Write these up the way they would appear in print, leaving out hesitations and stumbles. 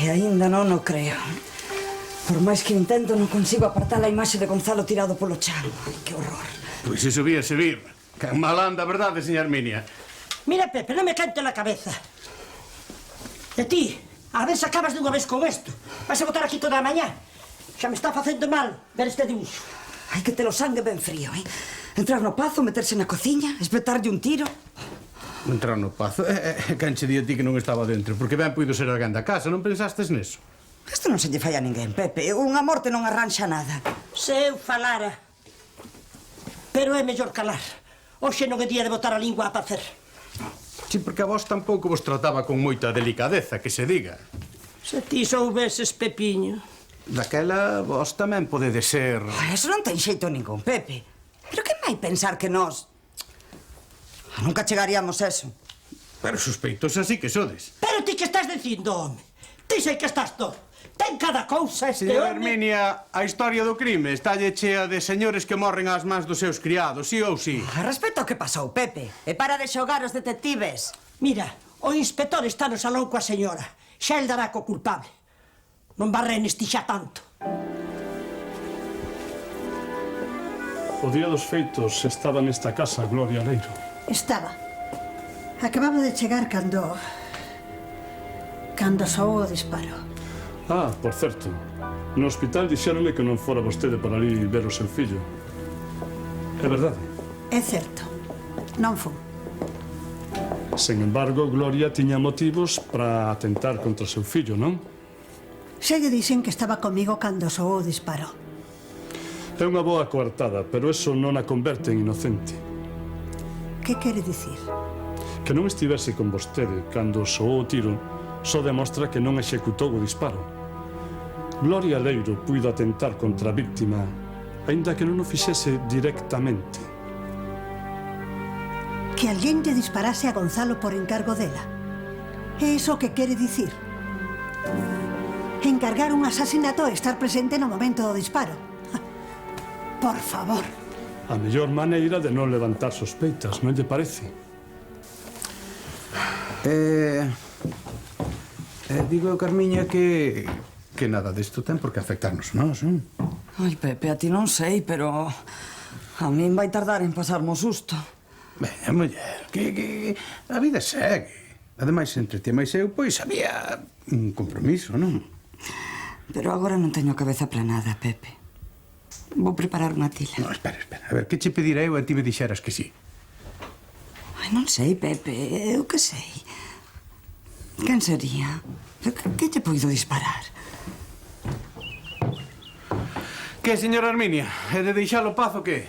Ai, aínda non o creo. Por máis que intento, non consigo apartar a imaxe de Gonzalo tirado polo chan. Ai, que horror. Pois iso vía se vir. Que mal anda, verdade, señora Arminia? Mira, Pepe, non me cante la cabeza. E ti, a ver se acabas dunha vez con isto. Vas a botar aquí toda a mañá. Xa me está facendo mal ver este dibuixo. Hai que ter o sangue ben frío, eh? Entrar no pazo, meterse na cociña, espetarlle un tiro. Entrar no pazo? Quen che di a ti que non estaba dentro? Porque ben puido ser alguén da casa, non pensastes neso? Isto non se lle fai a ninguén, Pepe. Unha morte non arranxa nada. Se eu falara. Pero é mellor calar. Hoxe non é día de botar a lingua a pacer. Si, porque a vos tampouco vos trataba con moita delicadeza, que se diga. Se ti soubeses, Pepiño. Daquela, vos tamén podedes ser... Eso non ten xeito ningún, Pepe. Pero que vai pensar que nós... Nunca chegaríamos a eso. Pero sospeitos así que sodes. Pero ti que estás dicindo, home? Ti sei que estás todo. Ten cada cousa este Señora home. Herminia, a historia do crime estalle chea de señores que morren ás mans dos seus criados, sí ou sí? Respecto ao que pasou, Pepe. E para de xogar os detectives. Mira, o inspector está no salón coa señora. Xa el dará co culpable. Non barrenes ti xa tanto. O día dos feitos estaba nesta casa Gloria Leiro. Estaba. Acababa de chegar cando soou o disparo. Ah, por certo, no hospital dixéronme que non fora vostede para ali ver o seu fillo. É verdade? É certo. Non fun. Sen embargo, Gloria tiña motivos para atentar contra o seu fillo, non? Xa lle dixen que estaba comigo cando soou o disparo. É unha boa coartada, pero eso non a converte en inocente. Que quere dicir? Que non estivese con vostede cando soou o tiro só demostra que non executou o disparo. Gloria Leiro puido atentar contra a víctima aínda que non o fixese directamente. Que alguén lle disparase a Gonzalo por encargo dela. É iso que quere dicir? Encargar un asasinato e estar presente no momento do disparo. Por favor. A mellor maneira de non levantar sospeitas, non lle parece? Digo, Carmiña, que nada disto ten por que afectarnos nós, non? Ai, Pepe, a ti non sei, pero... A min vai tardar en pasarmo susto. Ben, muller, que a vida segue. Ademais, entre ti e máis eu, pois había un compromiso, non? Pero agora non teño a cabeza planada, Pepe. Vou preparar unha tila. No, espera. A ver, que che pedirá eu a ti me dixeras que sí? Ai, non sei, Pepe. Eu que sei. Quen sería? Que te poido disparar? Que, señora Arminia? É de deixalo pazo, que?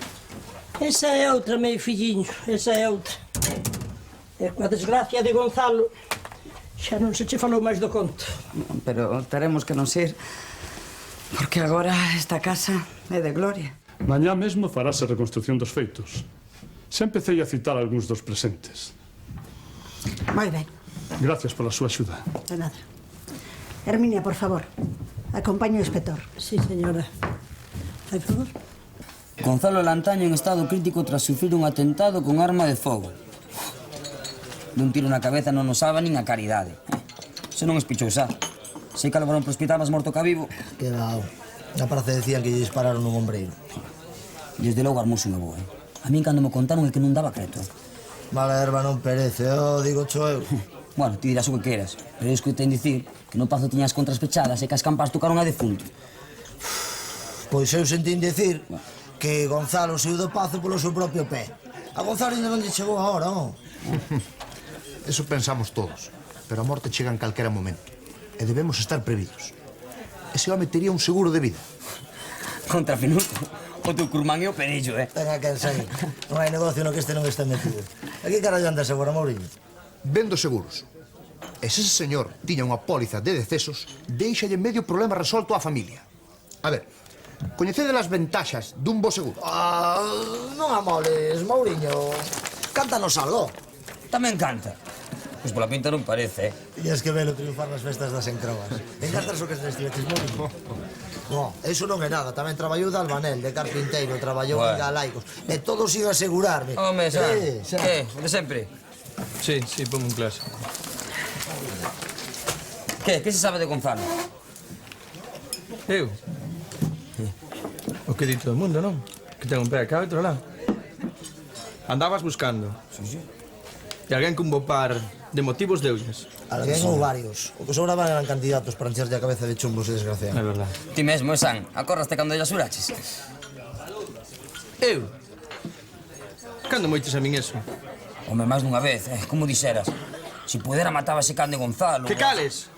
Esa é outra, meu filliño. Esa é outra. E coa desgracia de Gonzalo, xa non se che falou máis do conto. Pero teremos que non ser... Porque agora esta casa é de Gloria. Mañá mesmo farase a reconstrucción dos feitos. Xa empecé a citar algúns dos presentes. Moi ben. Gracias pola súa axuda. De nada. Herminia, por favor, acompañe o inspector. Sí, señora. Fai favor. Gonzalo Lantaño en estado crítico tras sufrir un atentado con arma de fogo. Dun tiro na cabeza non nos sabe nin a caridade. Se non espichou xa. Sei que levaron pro hospital máis morto que vivo. Que dao. Na praza decían que lle dispararon un ombreiro. Desde logo armouse unha boa, A min cando me contaron é que non daba creto. Mala erva non perece, digo cho eu. Bueno, ti dirás o que queras, pero eu escoitei dicir que no pazo tiñas contras pechadas e que as campas tocaron a defunto. Pois eu sentín dicir que Gonzalo saiu do pazo polo seu propio pé. A Gonzalo ainda non lle chegou a hora, non? Eso pensamos todos, pero a morte chega en calquera momento. E debemos estar previdos. Ese home tería un seguro de vida. Contra Finuto, o teu curmán é o perello, Venga, que sei. Non hai negocio no que este non está metido. Aquí carallo andas agora, Mourinho? Vendo seguros. E se ese señor tiña unha póliza de decesos, deixalle medio problema resolto á familia. A ver, coñecedes as ventaxas dun bo seguro? Non amoles, Mourinho. Cántanos algo. Tamén canta. Pois pola pinta non parece, Tiñas que velo triunfar nas festas das encrobas. Encantas o que estiveches, Mourinho? No, eso non é nada. Tamén traballou de albanel, de carpinteiro, traballou en galaicos. E todo sin asegurarme. Home, xa. De sempre. Sí, ponme un clase. Que se sabe de Gonzalo? Eu? O que di todo o mundo, non? Que ten un pé acá e outro lado. Andabas buscando. Sí. E alguén cun bo par de motivos deulles. Alguén ou varios. O que sobraban eran candidatos para encherlle a cabeza de chumbos e desgraciados. É verdad. Ti mesmo, San, acordaste cando ellas suraches? Eu? Cando moites a min eso? Home, máis dunha vez, como dixeras. Si pudera mataba ese can de Gonzalo. Que cales?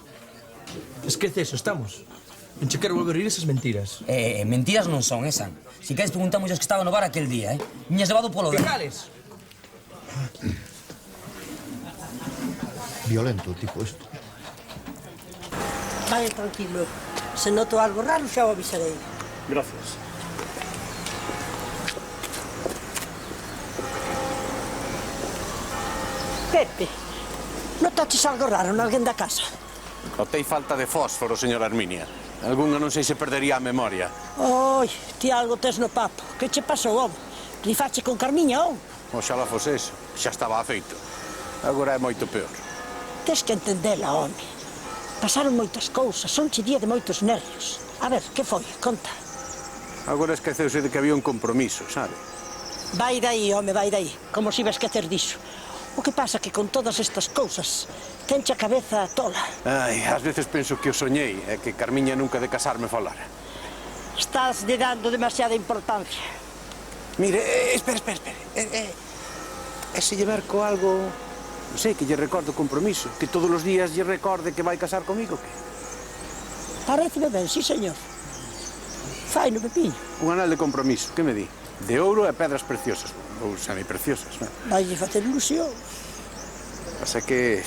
Esquece eso, estamos. Non che quero volver a oír esas mentiras. Mentiras non son, San. Si queres preguntamos que estaba no bar aquel día, Miñas levado polo Que dedo. cales? Violento o tipo isto. Vaya tranquilo. Se noto algo raro, xa o avisarei. Gracias. Pepe, notaches algo raro en alguén da casa? Notei falta de fósforo, señora Herminia. Algunha non sei se perdería a memoria. Oi, ti algo tes no papo. Que che pasou, home? Rifache con Carmiña, home? Oxalá fose eso. Xa estaba afeito. Agora é moito peor. Tes que entendela, home. Pasaron moitas cousas, son che día de moitos nervios. A ver, que foi? Conta. Agora esqueceuse de que había un compromiso, sabe? Vai dai, home, vai dai. Como se iba a esquecer diso. O que pasa que con todas estas cousas tenche a cabeza tola. Ai, ás veces penso que o soñei e que Carmiña nunca de casarme falara. Estás lle dando demasiada importancia. Mire, espere. E se lle verco algo, non sei, que lle recorde o compromiso, que todos os días lle recorde que vai casar comigo, que? Pareceme ben, sí, señor. Fai no Pepiño. Un anel de compromiso, que me di? De ouro e pedras preciosas, ou semipreciosas, non? Vai facer ilusión. Pasa que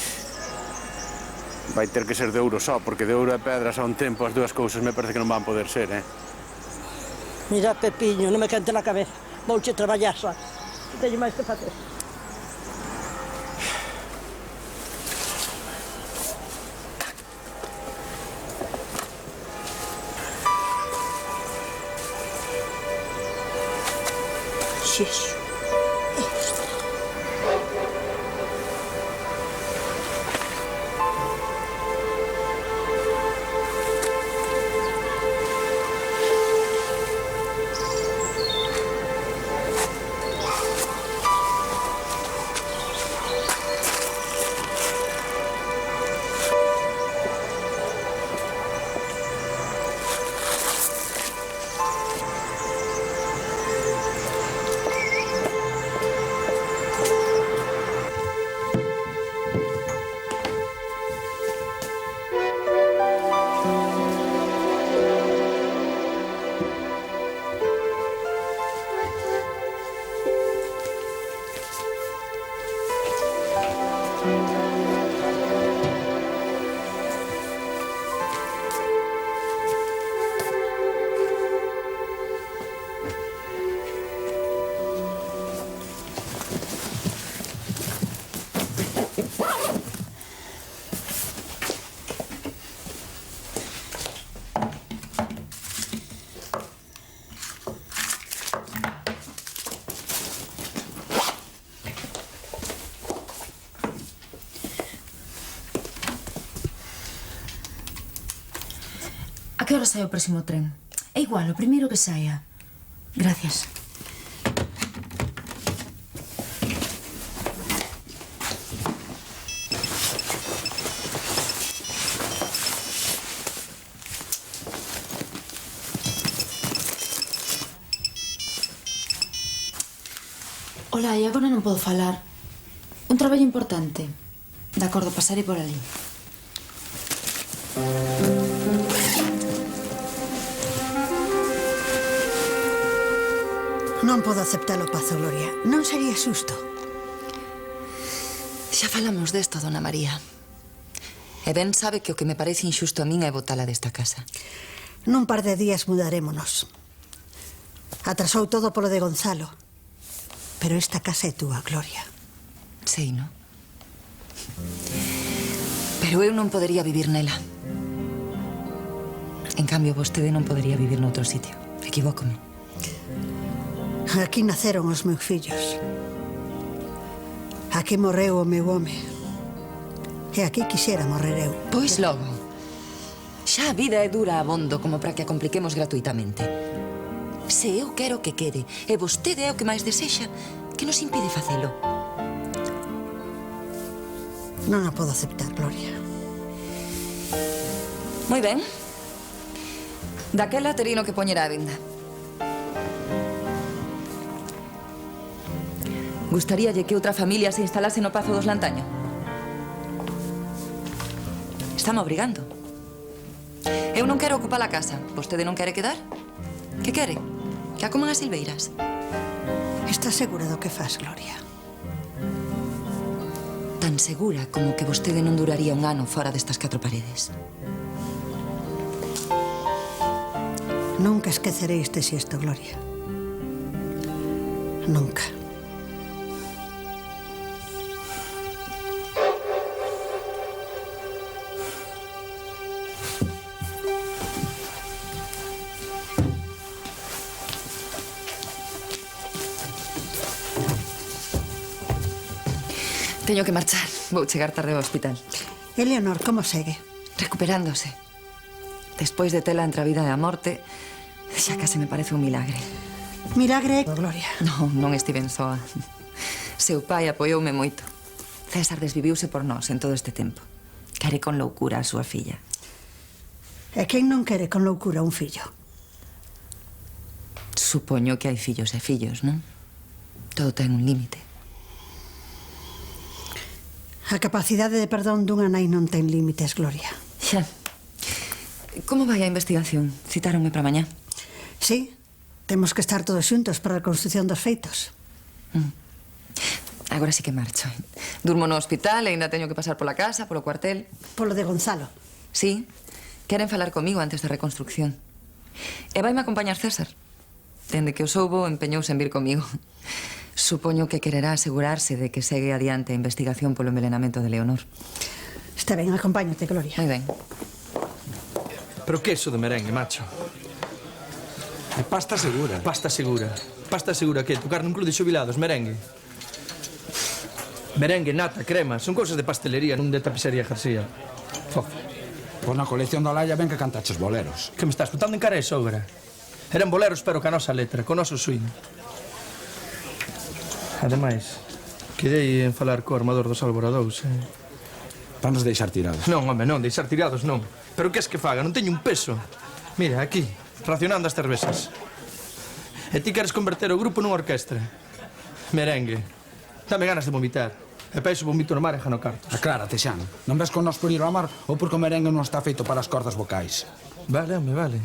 vai ter que ser de ouro só, porque de ouro e pedras a un tempo as dúas cousas me parece que non van poder ser, Mira, Pepiño, non me cante na cabeza. Vouche traballar só. Teño máis que facer. Xesu. A que hora sai o próximo tren? É igual, o primeiro que saia. Gracias. Ola, e agora non podo falar. Un traballo importante. De acordo, pasarei por ali. Non podo aceptar o pazo, Gloria. Non sería xusto. Xa falamos desto, dona María. E ben sabe que o que me parece injusto a min é botala desta casa. Nun par de días mudarémonos. Atrasou todo polo de Gonzalo. Pero esta casa é túa, Gloria. Sei, non? Pero eu non podería vivir nela. En cambio, vostede non podería vivir noutro sitio. Equivócome. Aquí naceron os meus fillos. Aquí morreu o meu home. E aquí quixera morrer eu. Pois logo. Xa a vida é dura abondo como para que a compliquemos gratuitamente. Se eu quero que quede e vostede é o que máis desexa, que nos impide facelo? Non a podo aceptar, Gloria. Moi ben. Daquela terino que poñer á venda. Gustaríalle que outra familia se instalase no Pazo dos Lantaño? Estame obrigando. Eu non quero ocupar a casa. Vostede non quere quedar? Que quere? Que a coman as silveiras? Estás segura do que faz, Gloria? Tan segura como que vostede non duraría un ano fora destas 4 paredes. Nunca esquecerei este xesto, Gloria. Nunca. Teño que marchar. Vou chegar tarde ao hospital. Eleonor, como segue? Recuperándose. Despois de tela entre a vida e a morte, xa case me parece un milagre. Milagre, Gloria. Non estiven soa. Seu pai apoioume moito. César desviviuse por nós en todo este tempo. Quere con loucura a súa filla. E quen non quere con loucura un fillo? Supoño que hai fillos e fillos, non? Todo ten un límite. A capacidade de perdón dunha nai non ten límites, Gloria. Xa. Como vai a investigación? Citáronme para mañá. Sí, temos que estar todos xuntos para a reconstrucción dos feitos. Agora sí que marcho. Durmo no hospital e ainda teño que pasar pola casa, polo cuartel. Polo de Gonzalo. Sí, queren falar comigo antes da reconstrucción. E vaime acompañar César. Dende que o soubo, empeñouse en vir comigo. Supoño que quererá asegurarse de que segue adiante a investigación polo envenenamento de Leonor. Está ben, acompáñate, Gloria. Moi ben. Pero que eso de merengue, macho? É pasta segura. Pasta segura. Pasta segura que tocar nun club de xubilados, merengue. Merengue, nata, crema, son cousas de pastelería, non de tapicería García. Fofa. Pois na colección da Laia ben que cantaches boleros. Que me estás botando en cara de sogra? Eran boleros, pero ca nosa letra, co noso swing. Ademais, quedei en falar co armador dos Alboradous, Para nos deixar tirados. Non, home, non, deixar tirados non. Pero que es que faga? Non teño un peso. Mira, aquí, racionando as cervezas. E ti queres converter o grupo nunha orquestra. Merengue. Dame ganas de vomitar. E para iso vomito no mar e jano cartos. Aclárate, Xan. Non ves con nós por ir ao mar ou porque o merengue non está feito para as cordas vocais? Vale, home, vale.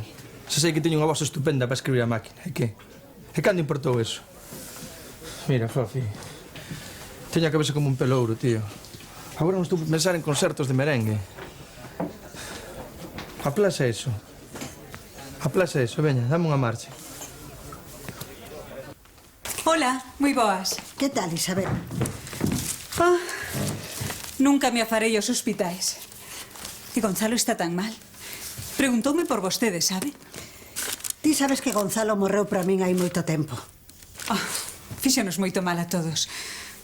Se sei que teño unha voz estupenda para escribir a máquina. E que? E cando importou eso? Mira, Fofi, teño a cabeza como un pelouro, tío. Agora non estou a pensar en concertos de merengue. Aplaza eso. Aplaza eso, veña, dame unha marcha. Hola, moi boas. Que tal, Isabel? Nunca me afarei aos hospitais. E Gonzalo está tan mal. Preguntoume por vostede, sabe? Ti sabes que Gonzalo morreu para min hai moito tempo. Fíxonos moito mal a todos.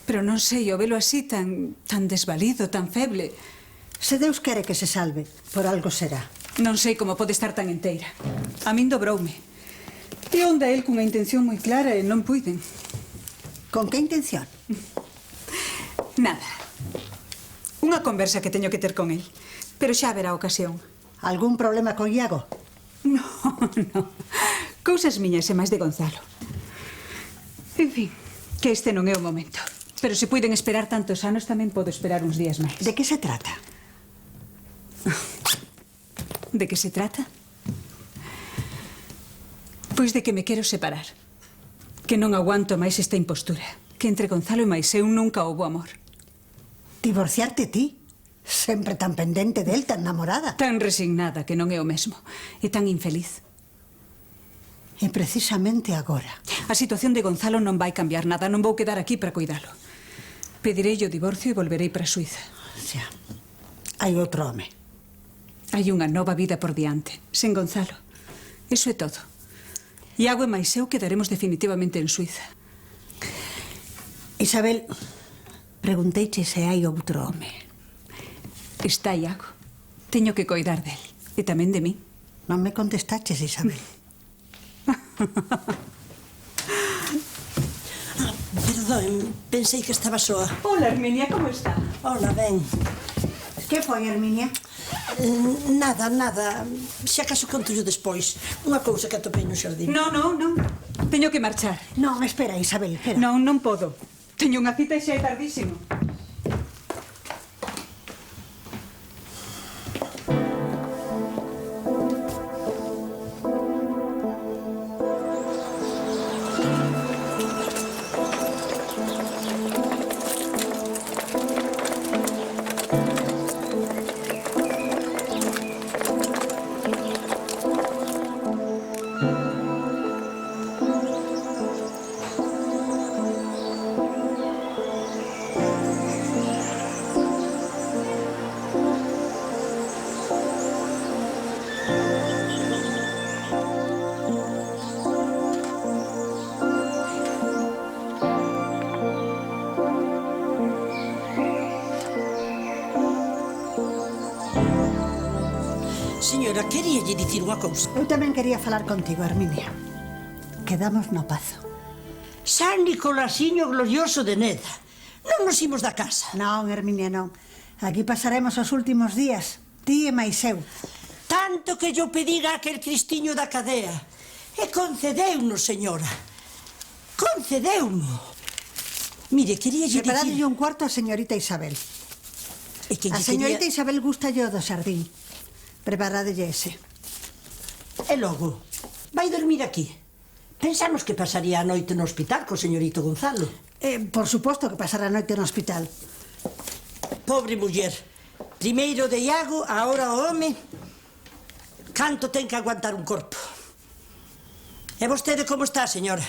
Pero non sei, o velo así tan desvalido, tan feble. Se Deus quere que se salve, por algo será. Non sei como pode estar tan enteira. A min dobroume. E onda el cunha intención moi clara e non puiden. Con que intención? Nada. Unha conversa que teño que ter con el. Pero xa haberá ocasión. Algún problema con Iago? No. Cousas miñas e máis de Gonzalo. En fin, que este non é o momento. Pero se puiden esperar tantos anos, tamén podo esperar uns días máis. De que se trata? De que se trata? Pois de que me quero separar. Que non aguanto máis esta impostura. Que entre Gonzalo e máis eu nunca houbo amor. Divorciarte ti? Sempre tan pendente del, tan namorada. Tan resignada que non é o mesmo. E tan infeliz. E precisamente agora. A situación de Gonzalo non vai cambiar nada. Non vou quedar aquí para cuidalo. Pedirei o divorcio e volverei para Suiza. Xa. Hai outro home. Hai unha nova vida por diante. Sen Gonzalo. Iso é todo. Iago e máis eu quedaremos definitivamente en Suiza. Isabel, pregunteiche se hai outro home. Está Iago. Teño que coidar del. E tamén de mí. Non me contestaches, Isabel. Perdón, pensei que estaba soa. Hola, Herminia, como está? Hola, ben. Que foi, Herminia? Nada, nada. Se acaso conto-llo despois. Unha cousa que atopei no xardín. Non. Teño que marchar. Non, espera, Isabel, espera. Non podo. Teño unha cita e xa é tardísimo. Señora, queríalle dicir unha cousa. Eu tamén quería falar contigo, Herminia. Quedamos no Pazo. San Nicolasiño glorioso de Neda. Non nos imos da casa. Non, Herminia, non. Aquí pasaremos os últimos días, ti e máis eu. Tanto que yo pedira a aquel Cristiño da cadea. E concedeuno, señora. Concedeuno. Mire, queríalle Preparadlle dicir... un cuarto a señorita Isabel. E que A señorita Isabel gusta yo do xardín. Preparadelle ese. E logo, vai dormir aquí. Pensamos que pasaría a noite no hospital co señorito Gonzalo. Por suposto que pasará a noite no hospital. Pobre muller. Primeiro de Iago, agora o home. Canto ten que aguantar un corpo. E vostede como está, señora?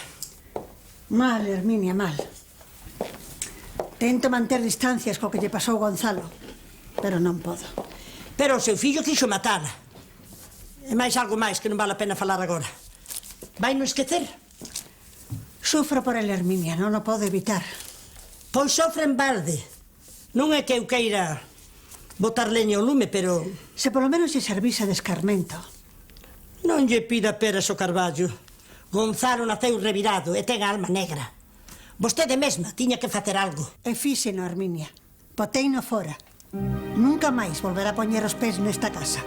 Mal, Herminia, mal. Tento manter distancias co que lle pasou Gonzalo, pero non podo. Pero o seu fillo quixo matala. E máis algo máis que non vale a pena falar agora. Vai non esquecer? Sufro por el, Herminia, non o podo evitar. Pois sofre en balde. Non é que eu queira botar leña ao lume, pero... Se polo menos lle servise de escarmento. Non lle pida peras ao carballo. Gonzalo naceu revirado e ten a alma negra. Vostede mesma tiña que facer algo. E fíxeno, Herminia. Boteino fora. Nunca máis volverá a poñer os pés nesta casa.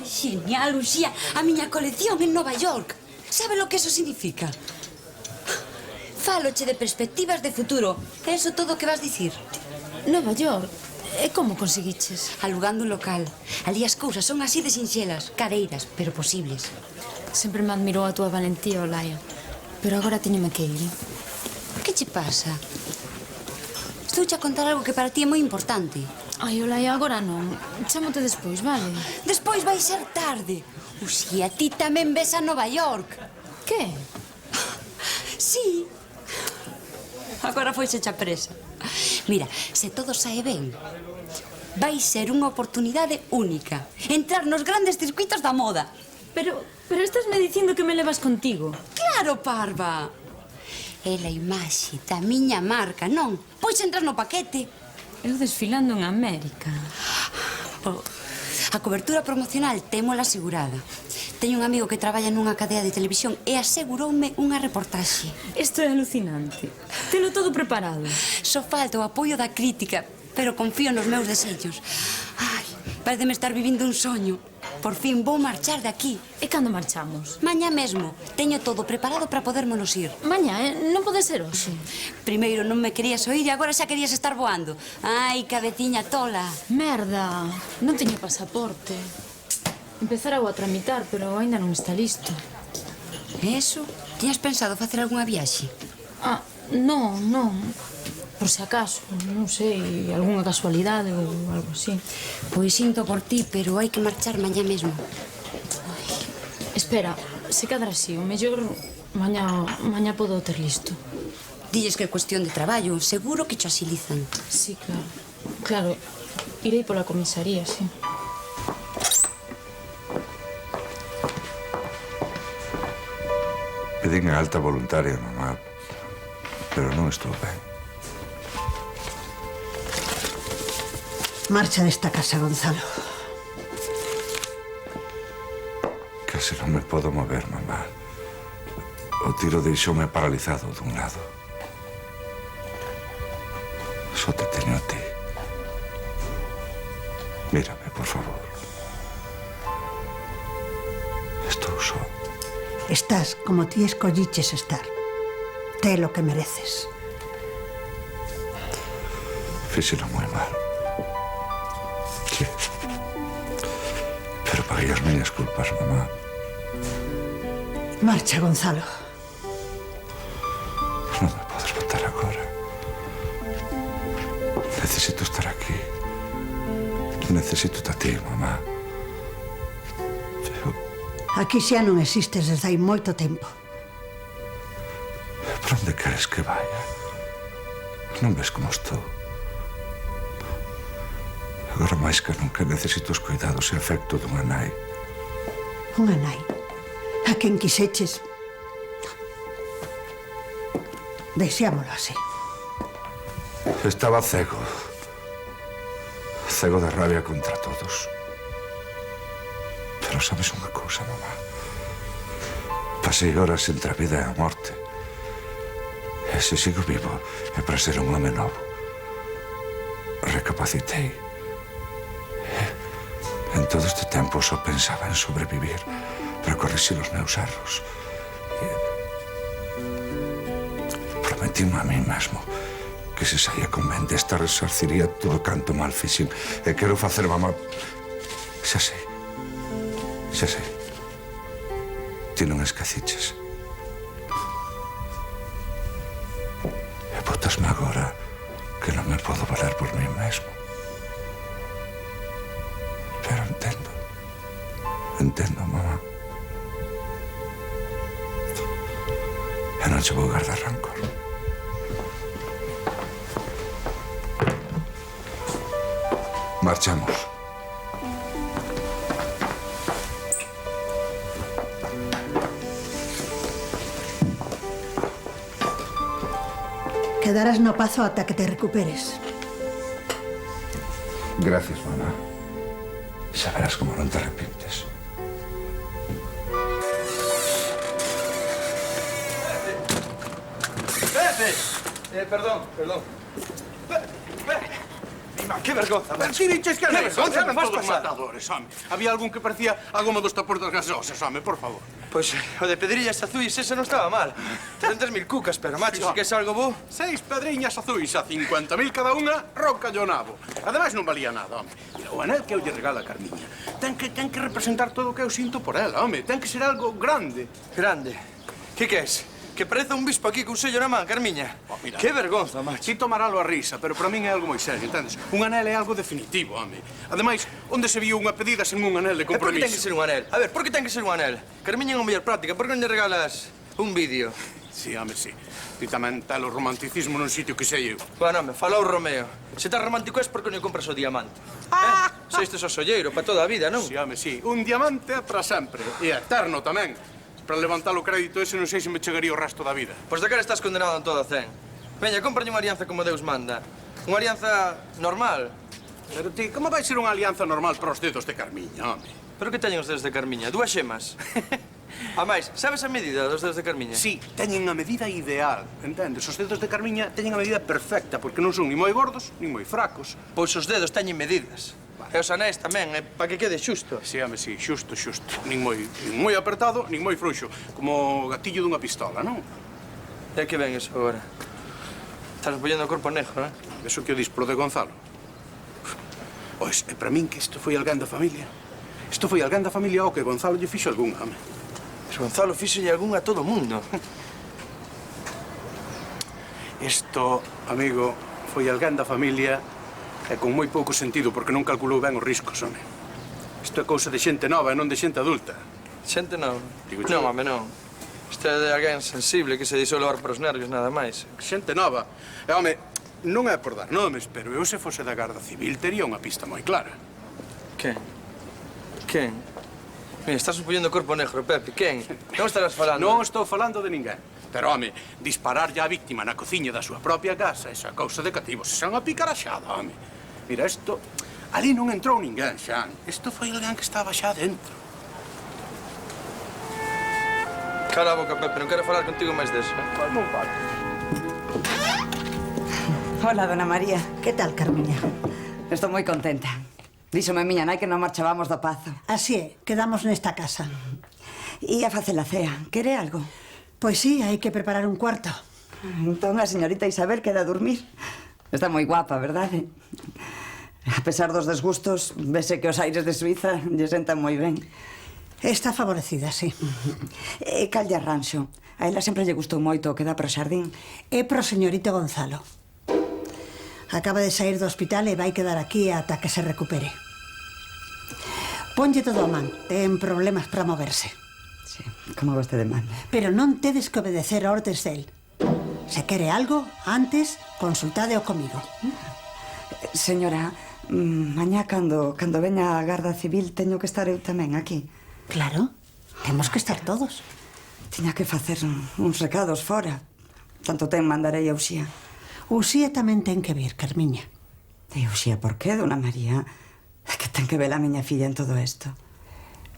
Genial, Uxía, a miña colección en Nova York. Sabe lo que eso significa? Fáloche de perspectivas de futuro. É eso todo o que vas dicir? Nova York? E como conseguiches? Alugando un local. Ali as cousas son así de sinxelas, careiras, pero posibles. Sempre me admirou a túa valentía, Olaya. Pero agora teñome que ir. Que che pasa? Estouche a contar algo que para ti é moi importante. Ai, Olaya, agora non. Chámote despois, vale? Despois vai ser tarde. Uxía, ti tamén ves a Nova York. Que? Sí. Agora foise xa presa. Mira, se todo sae ben, vai ser unha oportunidade única. Entrar nos grandes circuitos da moda. Pero estás me dicindo que me levas contigo. Claro, parva. É a imaxe da miña marca, non? Pois entras no paquete. Eu desfilando en América. A cobertura promocional témola asegurada. Teño un amigo que traballa nunha cadea de televisión e aseguroume unha reportaxe. Isto é alucinante. Telo todo preparado. Só falta o apoio da crítica, pero confío nos meus desexos. Ai, pareceme estar vivindo un soño. Por fin vou marchar de aquí. E cando marchamos? Mañá mesmo. Teño todo preparado para podérmonos ir. Mañá, non pode ser hoxe. Primeiro non me querías oír e agora xa querías estar voando. Ai, cabeciña tola. Merda, non teño pasaporte. Empezara a tramitar, pero aínda non está listo. Eso? Tiñas pensado facer algunha viaxe? Ah, non. Por se acaso, non sei, algunha casualidade ou algo así. Pois sinto por ti, pero hai que marchar mañá mesmo. Espera, se cadra así, o mellor mañá podo ter listo. Dilles que é cuestión de traballo, seguro que cho asilizan. Sí, claro. Claro, irei pola comisaría, sí. pedín a alta voluntaria, mamá, pero non estou ben. Marcha desta casa, Gonzalo. Case non me podo mover, mamá. O tiro deixoume paralizado dun lado. Só te teño a ti. Mírame, por favor. Estou só. Estás como ti escolliches estar. Té lo que mereces. Fíxelo moi mal. Sí. Pero paguei as miñas culpas, mamá. Marcha, Gonzalo. Non me podes botar agora. Necesito estar aquí. Necesito a ti, mamá. Aquí xa non existes desde hai moito tempo. Por onde queres que vaya? Non ves como estou? Agora máis que nunca necesito os cuidados e afecto dunha nai. Unha nai. A quen quiseches. Deixámolo así. Estaba cego. Cego de rabia contra todos. Pero sabes unha cousa, mamá? Pasei horas entre a vida e a morte. E se sigo vivo é para ser un home novo. Recapacitei. En todo este tempo só pensaba en sobrevivir para corrixir os meus erros. Prometime a mí mesmo que se saía con ben desta resarciría todo canto mal fixen. E quero facer, mamá... Xa sei. Xa sei. Ti non esqueciches. E botasme agora que non me podo valer por mí mesmo. Pero entendo. Entendo, mamá. E non che vou guardar rancor. Marchamos. Quedarás no pazo ata que te recuperes. Gracias, mamá. Xa verás como non te arrepintes. Pepe! Perdón. Que vergonza, macho. Que diches que Que vergonza, eran me fas todos pasar. matadores, home. Había algún que parecía a goma dos tapores das gasosas, home, por favor. Pois o de pedrillas azuis, ese non estaba mal. 300.000 cucas, pero macho, si que es algo bo. 6 pedriñas azuis a 50.000 cada unha, ronca yo nabo. Ademais non valía nada, home. Mira, o anel que eu lle regala a Carmiña ten que representar todo o que eu sinto por ela, home. Ten que ser algo grande. Grande? Que es? Que parece un bispo aquí cun sello na man, Carmiña. Mira, que vergonza, macho. Si tomaralo a risa, pero para min é algo moi serio, entendes? Un anel é algo definitivo, home. Ademais, onde se viu unha pedida sen un anel de Por que compromiso? ten que ser un anel? A ver, por que ten que ser un anel? Carmiña é unha mellor práctica, por que non lle regalas un vídeo? Si, home, si. Ti tamén tal o romanticismo nun sitio que sei eu. Bueno, me falou Romeo. Se tan romántico es porque non compras o diamante. Se este é o solleiro para toda a vida, non? Si, home, si. Un diamante é para sempre. E eterno tamén. Para levantar o crédito ese non sei se me chegaría o resto da vida. Pois de cara estás condenado en todo a 100. Veña, cómpralle unha alianza como Deus manda. Unha alianza normal. Pero ti, como vai ser unha alianza normal para os dedos de Carmiña, home? Pero que teñen os dedos de Carmiña? 2 xemas. A máis, sabes a medida dos dedos de Carmiña? Sí, teñen a medida ideal, entendes? Os dedos de Carmiña teñen a medida perfecta, porque non son ni moi gordos, ni moi fracos. Pois os dedos teñen medidas. E os anéis tamén, para que quede xusto. Si, home, si, xusto. Nin moi apertado, nin moi frouxo. Como o gatillo dunha pistola, non? E que ven eso agora? Estás poñendo o corpo negro, non? Eso que o dis pro de Gonzalo. Pois, é para min que isto foi alguén da familia. Isto foi alguén da familia ao que Gonzalo lle fixo algún, home. Mas Gonzalo fixolle algún a todo o mundo. Isto, amigo, foi alguén da familia e con moi pouco sentido, porque non calculou ben os riscos, home. Isto é cousa de xente nova e non de xente adulta. Xente nova? Digo, non, home, non. Isto é de alguén sensible que se deixou levar para os nervios, nada máis. Xente nova. E, home, non é por dar nomes, pero eu se fose da Garda Civil tería unha pista moi clara. Quen? Quen? Mira, estás supoñendo corpo negro, Pepe. Quen? Non estarás falando? Non estou falando de ninguén. Pero, home, dispararlle á víctima na cociña da súa propia casa, esa cousa de cativos, esa é unha picaraxada, home. Mira, isto... Ali non entrou ninguén, Xan. Isto foi alguén que estaba xa dentro. Cala a boca, Pepe, non quero falar contigo máis deso. Pois non vale. Hola, dona María. Que tal, Carmiña? Estou moi contenta. Díxome miña nai que non marchábamos do Pazo. Así é, quedamos nesta casa. E a facer a cea. Quere algo? Pois sí, hai que preparar un cuarto. Entón a señorita Isabel queda a dormir. Está moi guapa, verdade? A pesar dos desgustos, vese que os aires de Suiza lle sentan moi ben. Está favorecida, sí. E cal lle arranxo? A ela sempre lle gustou moito o que dá para o xardín. É pro señorito Gonzalo. Acaba de sair do hospital e vai quedar aquí ata que se recupere. Ponlle todo a man. Ten problemas para moverse. Sí, como vostede manda. Pero non tedes que obedecer a ordes del. Se quere algo, antes, consultadeo comigo. Señora, mañá cando veña a Garda Civil teño que estar eu tamén aquí. Claro, temos que estar todos. Tiña que facer uns recados fora. Tanto ten mandarei a Uxía. Uxía tamén ten que vir, Carmiña. E Uxía, por qué, dona María? Que ten que ver a miña filla en todo isto?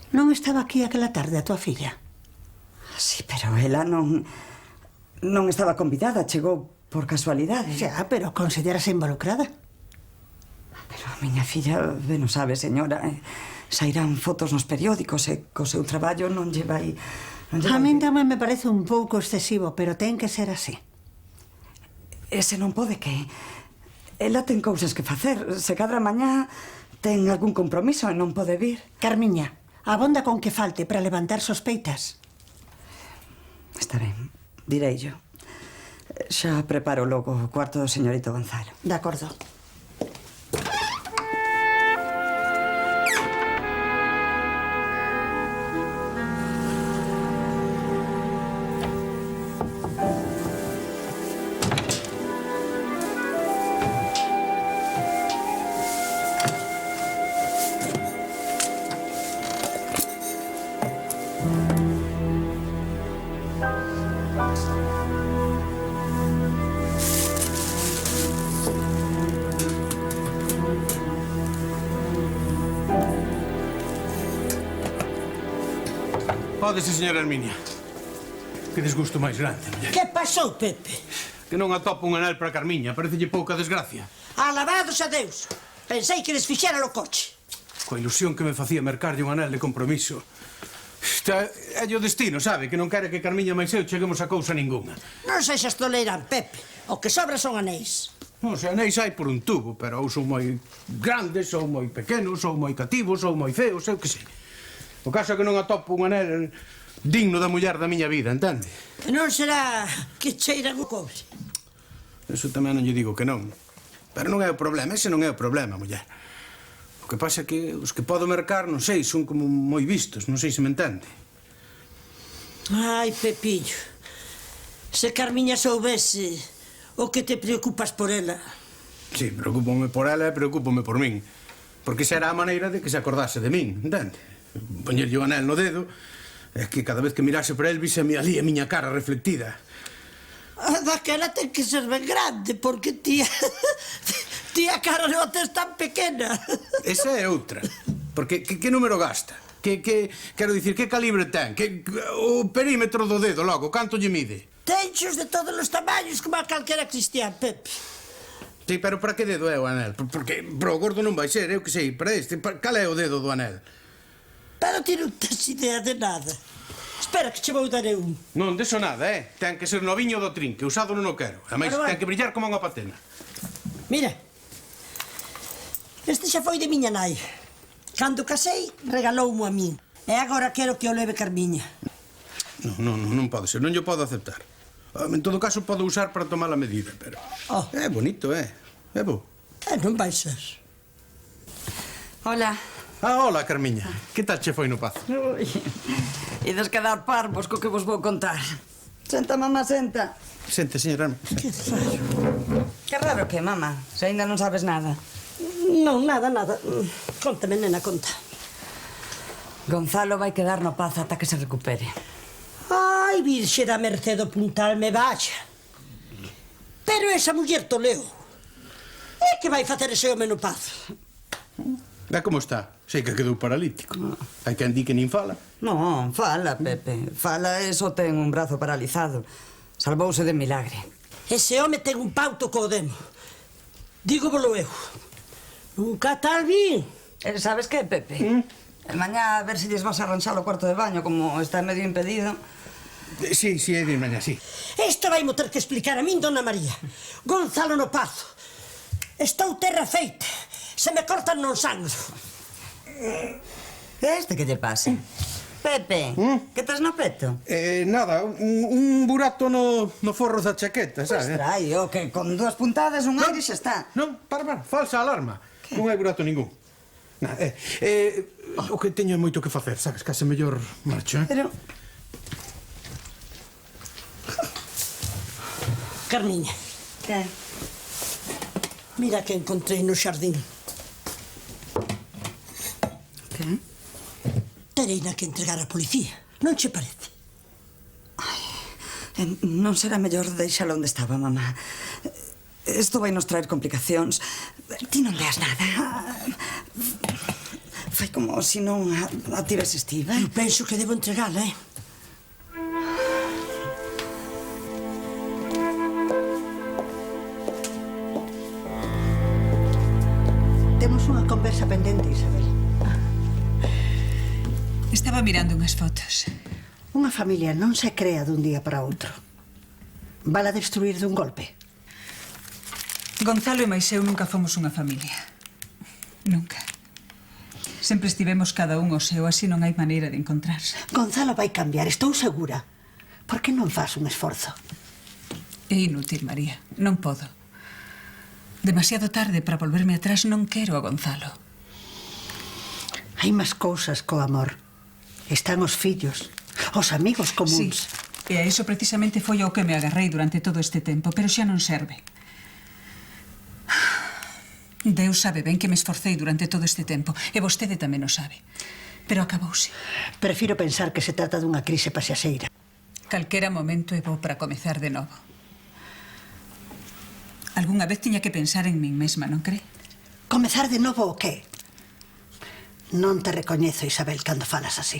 Non estaba aquí aquela tarde a tua filla? Sí, pero ela non estaba convidada, chegou por casualidade. Xa, pero considerase involucrada. Pero a miña filla, ben o sabe, señora, sairán fotos nos periódicos e co seu traballo non lle vai... A min tamén me parece un pouco excesivo, pero ten que ser así. Ese non pode que... Ela ten cousas que facer. Se cadra mañá ten algún compromiso e non pode vir. Carmiña, abonda con que falte para levantar sospeitas. Está ben, direi yo. Xa preparo logo o cuarto do señorito Gonzalo. De acordo. Pódese, señora Herminia. Que desgusto máis grande, muller. Que pasou, Pepe? Que non atopo un anel para Carmiña. Parecelle pouca desgracia. Alabados a Deus. Pensei que desfixera o coche. Coa ilusión que me facía mercarlle un anel de compromiso. É o destino, sabe? Que non quere que Carmiña máis eu cheguemos a cousa ningunha. Non sexas tolerán, Pepe. O que sobra son anéis. Non, se anéis hai por un tubo, pero ou son moi grandes, ou moi pequenos, ou moi cativos, ou moi feos, eu que sei. O caso é que non atopo un anel digno da muller da miña vida, entende? E non será que cheiran o cobre? Eso tamén non lle digo que non. Pero non é o problema, ese non é o problema, muller. O que pasa é que os que podo mercar, non sei, son como moi vistos, non sei se me entende. Ai, Pepillo, se Carmiña soubese o que te preocupas por ela. Sí, preocúpome por ela e preocúpome por min. Porque esa era a maneira de que se acordase de min, entende? Poñerlle o anel no dedo, é que cada vez que mirase para el víseme ali a miña cara reflectida. Daquela ten que ser ben grande, porque tía a cara non tes tan pequena. Esa é outra. Porque que número gasta? Quero dicir, que calibre ten? O perímetro do dedo, logo, canto lle mide? Tenxos de todos os tamaños como a calquera cristián, Pepe. Sí, pero para que dedo é o anel? Porque pro gordo non vai ser, eu que sei, para este. Cal é o dedo do anel? Pero ti non tes idea de nada. Espera que che vou dar un. Non, deso nada, ten que ser noviño do trinque, usado non o quero. Ademais, ten que brillar como unha patena. Mira, este xa foi de miña nai. Cando casei, regaloumo a min. E agora quero que o leve Carmiña. Non pode ser, non lle podo aceptar. En todo caso, podo usar para tomar a medida, pero... É bonito, é bo. Non vai ser. Hola. Hola, Carmiña. Que tal che foi no Pazo? Ides quedar parvos co que vos vou contar. Senta, mamá, senta. Sente, señora. Que fallo. Que raro que, mamá, se ainda non sabes nada. Non, nada. Contame, nena, conta. Gonzalo vai quedar no paz ata que se recupere. Ai, virxe da merced do puntal me baixa. Pero esa muller toleu. E que vai facer ese home no paz? Ve como está? Sei que quedou paralítico. Hai quen di que nin fala. Non, fala, Pepe. Fala, eso ten un brazo paralizado. Salvouse de milagre. Ese home ten un pauto co demo. Dígovolo eu. Nunca tal vi. Sabes que, Pepe? Mañá a ver se lles vas a arranxar o cuarto de baño, como está medio impedido. Sí, é de mañá, sí. Isto vai mo ter que explicar a min, dona María. Gonzalo no pazo. Estou terra feita. Se me cortan non sangro. Este que lle pase? Pepe, que tes no peto? Nada, un burato no forro da chaqueta, sabes? Pues traio, que con 2 puntadas un aire xa está. Non, para, falsa alarma. Non hai burato ningún. O que teño é moito que facer, sabes? Case mellor marcho, Pero... Carmiña. Que? Mira que encontrei no xardín. Que? Tereina que entregar a policía. Non che parece? Non será mellor deixala onde estaba, mamá. Isto vai nos traer complicacións. Ti non veas nada. Fai como se non a tivese estiva. Eu penso que debo entregala, Temos unha conversa pendente, Isabel. Estaba mirando unhas fotos. Unha familia non se crea dun día para outro. Vala destruir dun golpe. Gonzalo e mais eu nunca fomos unha familia. Nunca. Sempre estivemos cada un o seu, así non hai maneira de encontrarse. Gonzalo vai cambiar, estou segura. Por que non faz un esforzo? É inútil, María. Non podo. Demasiado tarde para volverme atrás, non quero a Gonzalo. Hai máis cousas co amor. Están os fillos, os amigos comuns. Sí, e a iso precisamente foi ao que me agarrei durante todo este tempo, pero xa non serve. Deus sabe ben que me esforcei durante todo este tempo, e vostede tamén o sabe. Pero acabouse. Prefiro pensar que se trata dunha crise paseaseira. Calquera momento é bo para comezar de novo. Algúnha vez tiña que pensar en min mesma, non cree? Comezar de novo o qué? Non te recoñezo, Isabel, cando falas así.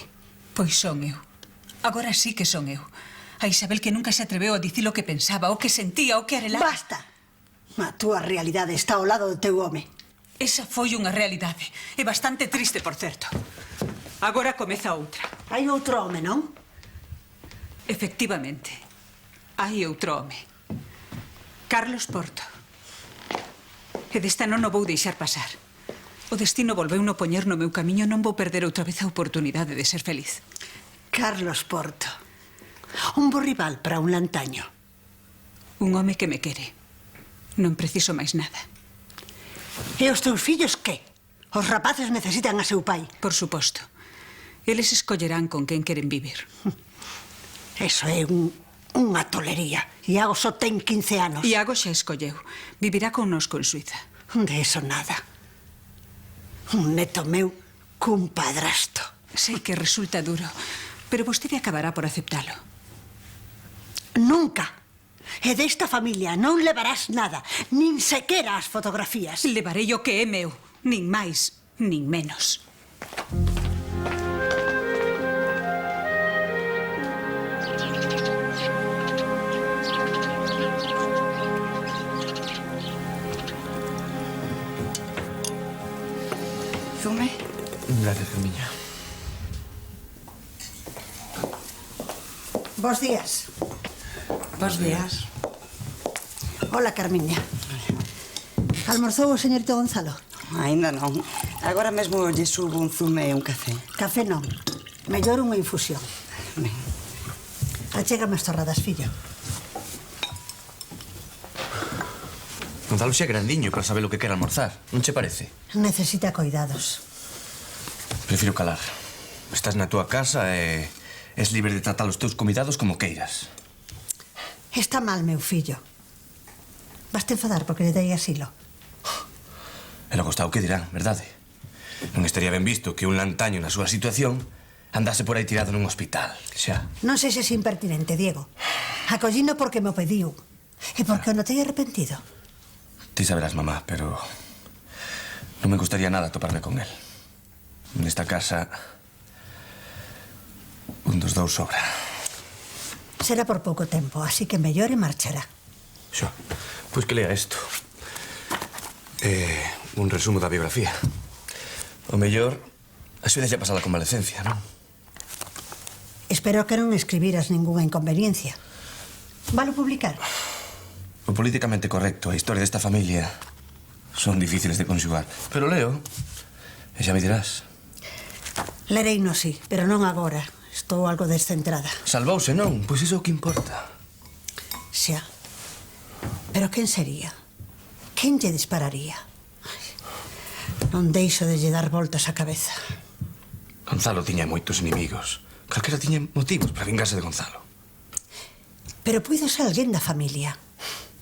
Pois son eu. Agora sí que son eu. A Isabel que nunca se atreveu a dicir o que pensaba, o que sentía, o que arelaba. Basta! A túa realidade está ao lado do teu home. Esa foi unha realidade. E bastante triste, por certo. Agora comeza outra. Hai outro home, non? Efectivamente. Hai outro home. Carlos Porto. E desta non o vou deixar pasar. O destino volveu no poñer no meu camiño, non vou perder outra vez a oportunidade de ser feliz. Carlos Porto. Un bo rival para un lantaño. Un home que me quere. Non preciso máis nada. E os teus fillos que? Os rapaces necesitan a seu pai. Por suposto. Eles escollerán con quen queren vivir. Eso é unha tolería. Iago só ten 15 anos. Iago xa escolleu. Vivirá connosco en Suiza. De eso nada. Un neto meu cun padrasto. Sei que resulta duro, pero vostede acabará por aceptalo. Nunca. E desta familia non levarás nada, nin sequera as fotografías. Levarei o que é meu, nin máis, nin menos. Zume? Gracias, Carmiña. Bos días. Bos días. Hola, Carmiña. Almorzou o señorito Gonzalo? Ainda non. Agora mesmo lle subo un zume e un café. Café non. Mellor unha infusión. Achégame as torradas, fillo. Gonzalo xa é grandiño para saber o que quere almorzar. Non che parece? Necesita cuidados. Prefiro calar. Estás na túa casa e és libre de tratar os teus convidados como queiras. Está mal, meu fillo. Vaste enfadar porque lle dei asilo. E logo está o que dirán, verdade? Non estaría ben visto que un lantaño na súa situación andase por aí tirado nun hospital, xa. Non sexes impertinente, Diego. Acollino porque me o pediu. E porque o notei arrepentido. Ti saberás, mamá, pero non me gustaría nada toparme con él. Nesta casa, un dos dous sobra. Será por pouco tempo, así que mellor e marchará. Xo, pois que lea isto. Un resumo da biografía. O mellor, axúdese a pasar a convalecencia, non? Espero que non escribiras ninguna inconveniencia. Valo publicar? O políticamente correcto, a historia desta familia son difíciles de conxugar. Pero leo, e xa me dirás. Lereino, sí, pero non agora. Estou algo descentrada. Salvouse, non? Pois iso é o que importa. Xa. Pero quen sería? Quen lle dispararía? Non deixo de lle dar voltas á cabeza. Gonzalo tiña moitos inimigos. Calquera tiña motivos para vingarse de Gonzalo. Pero puido ser alguén da familia.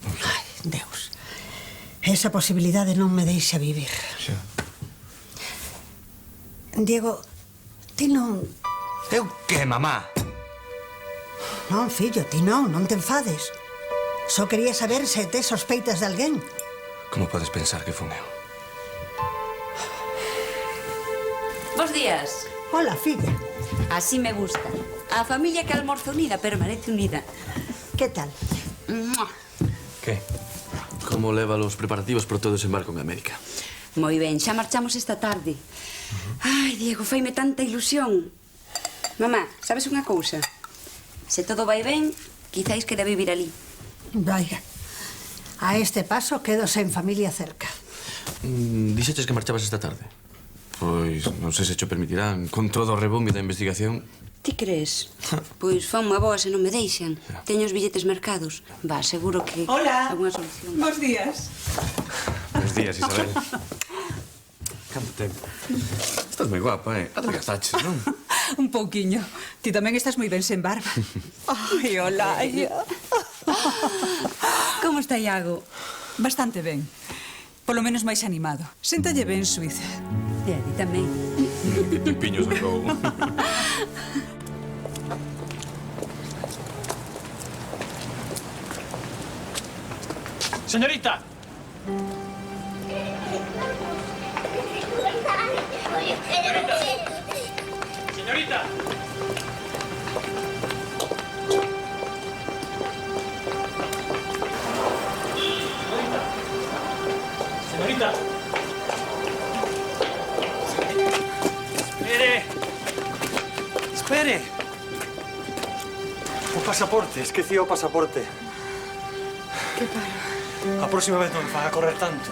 Ai, Deus. Esa posibilidade non me deixa vivir. Xa. Diego, ti non... Eu que, mamá? Non, fillo, ti non te enfades. Só quería saber se tes sospeitas de alguén. Como podes pensar que fun eu? Bos días. Hola, filla. Así me gusta. A familia que almorza unida permanece unida. Que tal? Que? Como leva os preparativos para o teu desembarco en América? Moi ben, xa marchamos esta tarde. Ai, Diego, faime tanta ilusión. Mamá, sabes unha cousa? Se todo vai ben, quizáis queda vivir ali. Vaya. A este paso quedo sen familia cerca. Dixeches que marchabas esta tarde? Pois non sei se cho permitirán, con todo o rebombe da investigación. Ti crees? Pois fan unha boa se non me deixan. Teño os billetes mercados. Va, seguro que... Hola. Alguna solución. Bos días. Bos días, Isabel. Canto tempo. Estás moi guapa, Adelgazaches, non? Un pouquiño. Ti tamén estás moi ben sen barba. Ai, hola. Como está Iago? Bastante ben. Polo menos máis animado. Séntalle ben, Suiza. E a ti tamén. Tempiño sacou. Señorita. Señorita. Señorita. Espere. Espere. O pasaporte, esqueci o pasaporte. Que paro? A próxima vez non me faga correr tanto.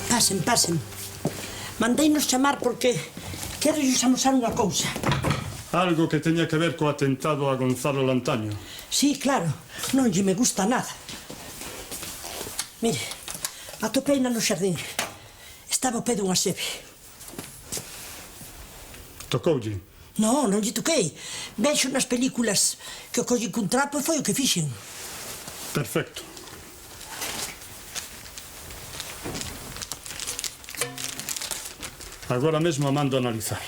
Pasen, pasen. Mandeinos chamar porque quero lles amosar unha cousa. Algo que teña que ver co atentado a Gonzalo Lantaño. Sí, claro, non lle me gusta nada. Mire, atopeina no xardín. Estaba ao pé dunha sebe. Tocoulle? Non, non lle toquei. Vexo nas películas que o colli cun trapo e foi o que fixen. Perfecto. Agora mesmo a mando a analizar.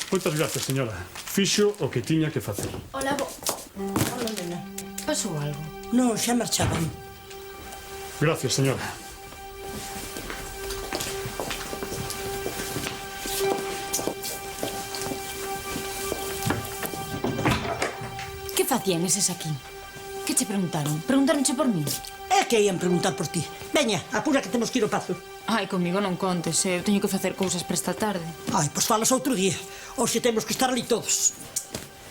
Moitas gracias, señora. Fixo o que tiña que facer. Hola, Hola, nena. Pasou algo? Non, xa marchaban. Gracias, señora. Que facían eses aquí? Que che preguntaron? Preguntaronche por mí? É que ian preguntar por ti. Veña, apura que temos que ir ao pazo. Ai, comigo non contes, eu teño que facer cousas para esta tarde. Ai, pois falas outro día. Hoxe temos que estar ali todos.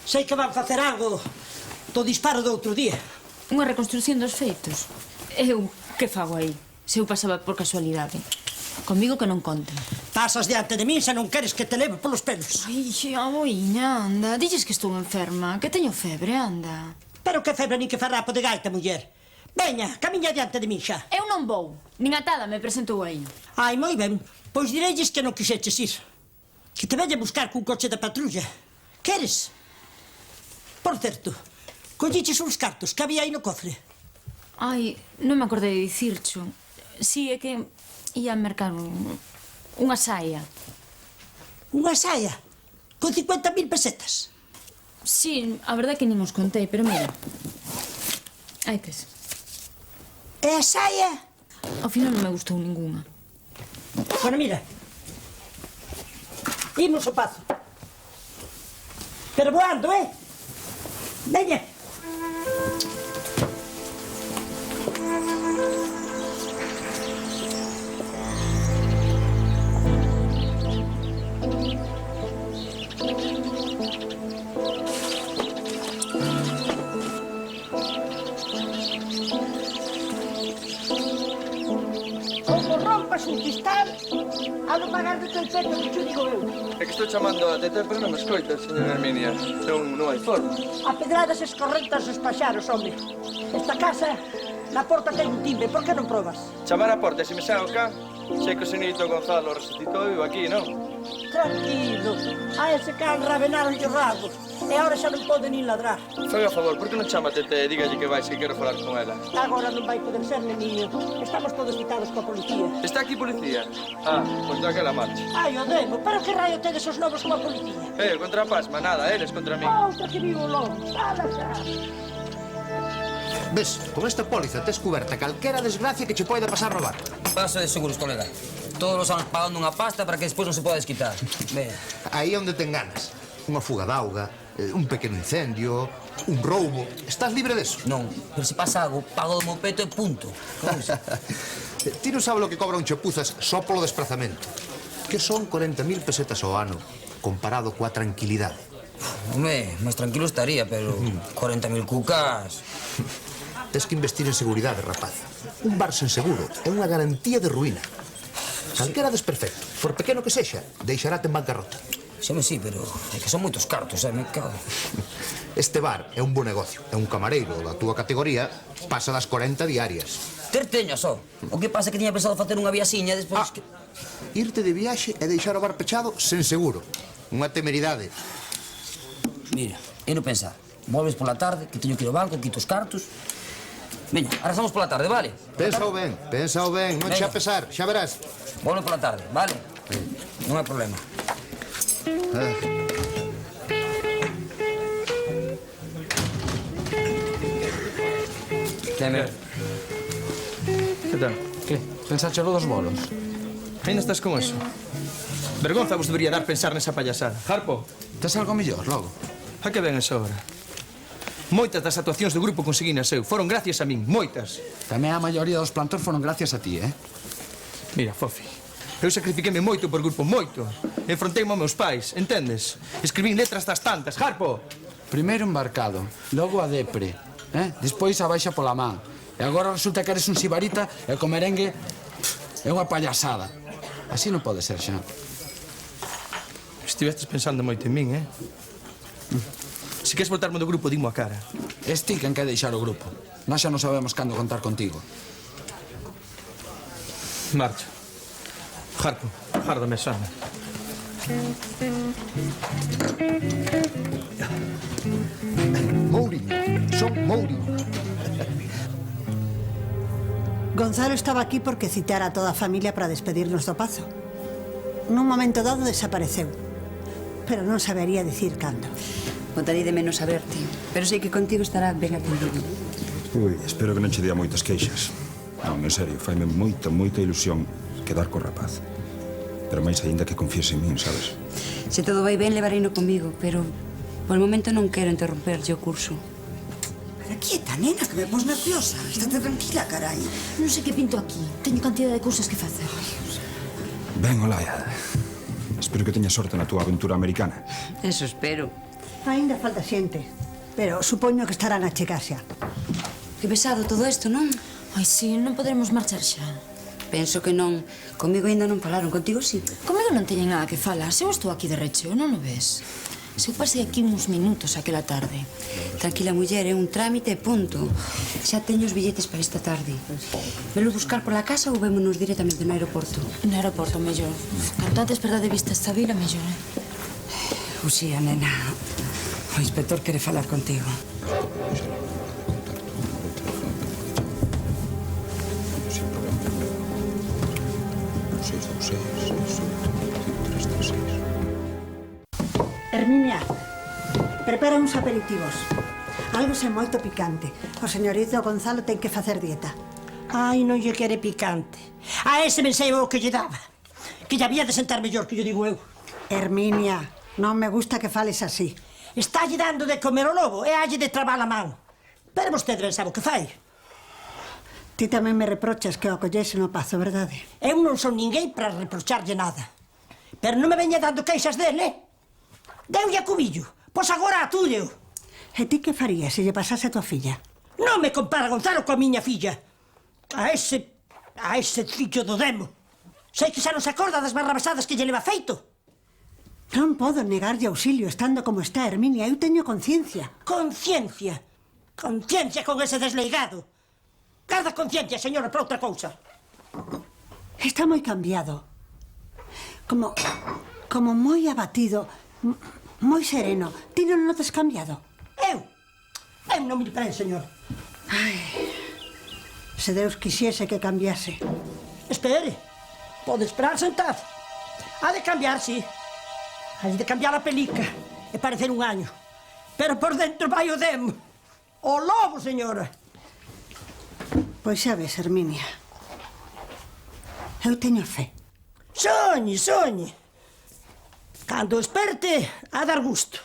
Sei que van facer algo do disparo do outro día. Unha reconstrucción dos feitos. Eu, que fago aí? Se eu pasaba por casualidade. Comigo que non conten. Pasas diante de min se non queres que te leve polos pelos. Ai, abuiña, anda. Dilles que estou enferma, que teño febre, anda. Pero que febre nin que farrapo de gaita, muller. Veña, camiña diante de min xa. Eu non vou. Nin atada me presentou aí. Ai, moi ben. Pois direilles que non quixeches ir. Que te veña buscar cun coche de patrulla. Queres? Por certo, colliches uns cartos que había aí no cofre. Ai, non me acordei de dicircho. Si, é que ia a mercar unha saia. Unha saia? Con 50.000 pesetas? Si, a verdade que nin os contei, pero mira. Aí tes. E a saia? Ao final non me gustou ninguna. Bueno, mira. Imos ao pazo. Pero voando, Veña. Como rompas un cristal, a non pagar de teu peto que xo digo eu. É que estou chamando a teta, pero non me escoita, señora Herminia. Non hai forma. A pedradas escorrentas os paxaros, home. Esta casa, na porta ten un timbre, por que non probas? Chamar a porta, se me sago cá, sei que o señorito Gonzalo resucitou vivo aquí, non? Tranquilo, a ese can rabenaron os rasgos, e agora xa non pode nin ladrar. Faga a favor, por que non chama a teta e dígalle que vai se quero falar con ela? Agora non vai poder ser, neniño. Estamos todos citados coa policía. Está aquí policía? Ah, pois dá aquela marcha. Ai, o demo, pero que raio tedes os lobos coa policía? Contra a pasma, nada, eles contra mí. Outra que vivo lobo, ala xa. Ves, con esta póliza tes coberta calquera desgracia que che poida pasar a robar. Paso de seguros, colega. Todos os anos pagando unha pasta para que despois non se poda desquitar. Vea. Aí é onde ten ganas. Unha fuga de auga, un pequeno incendio, un roubo. Estás libre deso? Non, pero se pasa algo, pago do meu peto e punto. Ti non sabe lo que cobra un chapuzas só polo desprazamento. Que son 40.000 pesetas ao ano, comparado coa tranquilidade. Home, máis tranquilo estaría, pero 40.000 cucas... Tes que investir en seguridade, rapaz. Un bar sen seguro é unha garantía de ruína. Calquera desperfecto, por pequeno que sexa, deixarate en bancarrota. Xome sí, pero é que son moitos cartos, me cago. Este bar é un bo negocio, e un camareiro da túa categoría pasa das 40 diarias. Ter teño só. O que pasa é que tiña pensado facer unha viaxiña despois que... Irte de viaxe e deixar o bar pechado sen seguro. Unha temeridade. Mira, e non pensar. Volves pola tarde, que teño que ir ao banco, quito os cartos. Veña, arrasamos pola tarde, vale? Pénsao ben, non xa pesar, xa verás. Volve pola tarde, vale? Non hai problema. Temer. Que tal? Que? Pensáchelo dos bolos? Ainda estás con eso? Vergonza vos debería dar pensar nesa payasada. Harpo. Tes algo mellor, logo? A que ven esa hora? Moitas das actuacións do grupo conseguinas eu. Foron gracias a min, moitas. Tamén a maioría dos plantóns foron gracias a ti, Mira, Fofi, eu sacrifiqueme moito por grupo, moito. Enfronteime aos meus pais, entendes? Escribín letras das tantas. Harpo! Primeiro embarcado, logo a depre, despois a baixa pola man. E agora resulta que eres un sibarita e co merengue é unha payasada. Así non pode ser, xa. Estivestes pensando moito en min, Se queres voltarme do grupo, dimo a cara. Es ti quen quer deixar o grupo. Nós xa non sabemos cando contar contigo. Marcha. Harpo, járdame esa. Mourinho, son Mourinho. Gonzalo estaba aquí porque citara a toda a familia para despedirnos do pazo. Nun momento dado desapareceu, pero non sabería dicir cando. Botaría de menos a verte, pero sei que contigo estará ben atendido. Ui, espero que non che dea moitas queixas. Non, en serio, faime moita ilusión quedar co rapaz. Pero máis aínda que confíes en min, sabes? Se todo vai ben, levareino comigo, pero por el momento non quero interromperlle o curso. Pero quieta, nena, que me pos nerviosa. Estate tranquila, carai. Non sei que pinto aquí. Teño cantidad de cousas que facer. Ben, Olaya. Espero que teñas sorte na túa aventura americana. Eso espero. Ainda falta xente, pero supoño que estarán a chegar xa. Que pesado todo isto, non? Ai, sí, non poderemos marchar xa. Penso que non. Comigo ainda non falaron, contigo sí. Comigo non teñen nada que falar. Se eu estou aquí de recheo, non o ves? Se eu pasei aquí uns minutos aquela tarde. Tranquila, muller, é un trámite e punto. Xa teño os billetes para esta tarde. Velo buscar pola casa ou vémonos directamente no aeroporto? No aeroporto, mellor. Canto antes perda de vista esta vila, mellor, Uxía, nena. O inspector quere falar contigo. Herminia, prepara uns aperitivos. Algo sen moito picante. O señorito Gonzalo ten que facer dieta. Ai, non lle quere picante. A ese me sei o que lle daba. Que lle había de sentar mellor, que lle digo eu. Herminia, non me gusta que fales así. Estálle dando de comer o lobo e halle de trabar a man. Pero vostede ben sabe o que fai. Ti tamén me reprochas que o acollese no pazo, verdade? Eu non son ninguén para reprocharlle nada. Pero non me veña dando queixas dele. Deulle a cubillo. Pois agora atúlleo. E ti que farías se lle pasase a tua filla? Non me compara Gonzalo coa miña filla. A ese fillo do demo. Sei que xa non se acorda das barrabasadas que lle leva feito. Non podo negarlle auxilio estando como está, Herminia. Eu teño conciencia. Conciencia? Conciencia con ese desleigado. Garda conciencia, señora, para outra cousa. Está moi cambiado. Como moi abatido, moi sereno. Ti non notas cambiado? Eu non me prende, señor. Ai, se Deus quixese que cambiase. Espere, pode esperar sentado. Ha de cambiar, sí. Ha de cambiar a pelica e parecer un año. Pero por dentro vai o demo. O lobo, señora. Pois xa ves, Herminia. Eu teño fe. Soñe, soñe. Cando esperte, a dar gusto.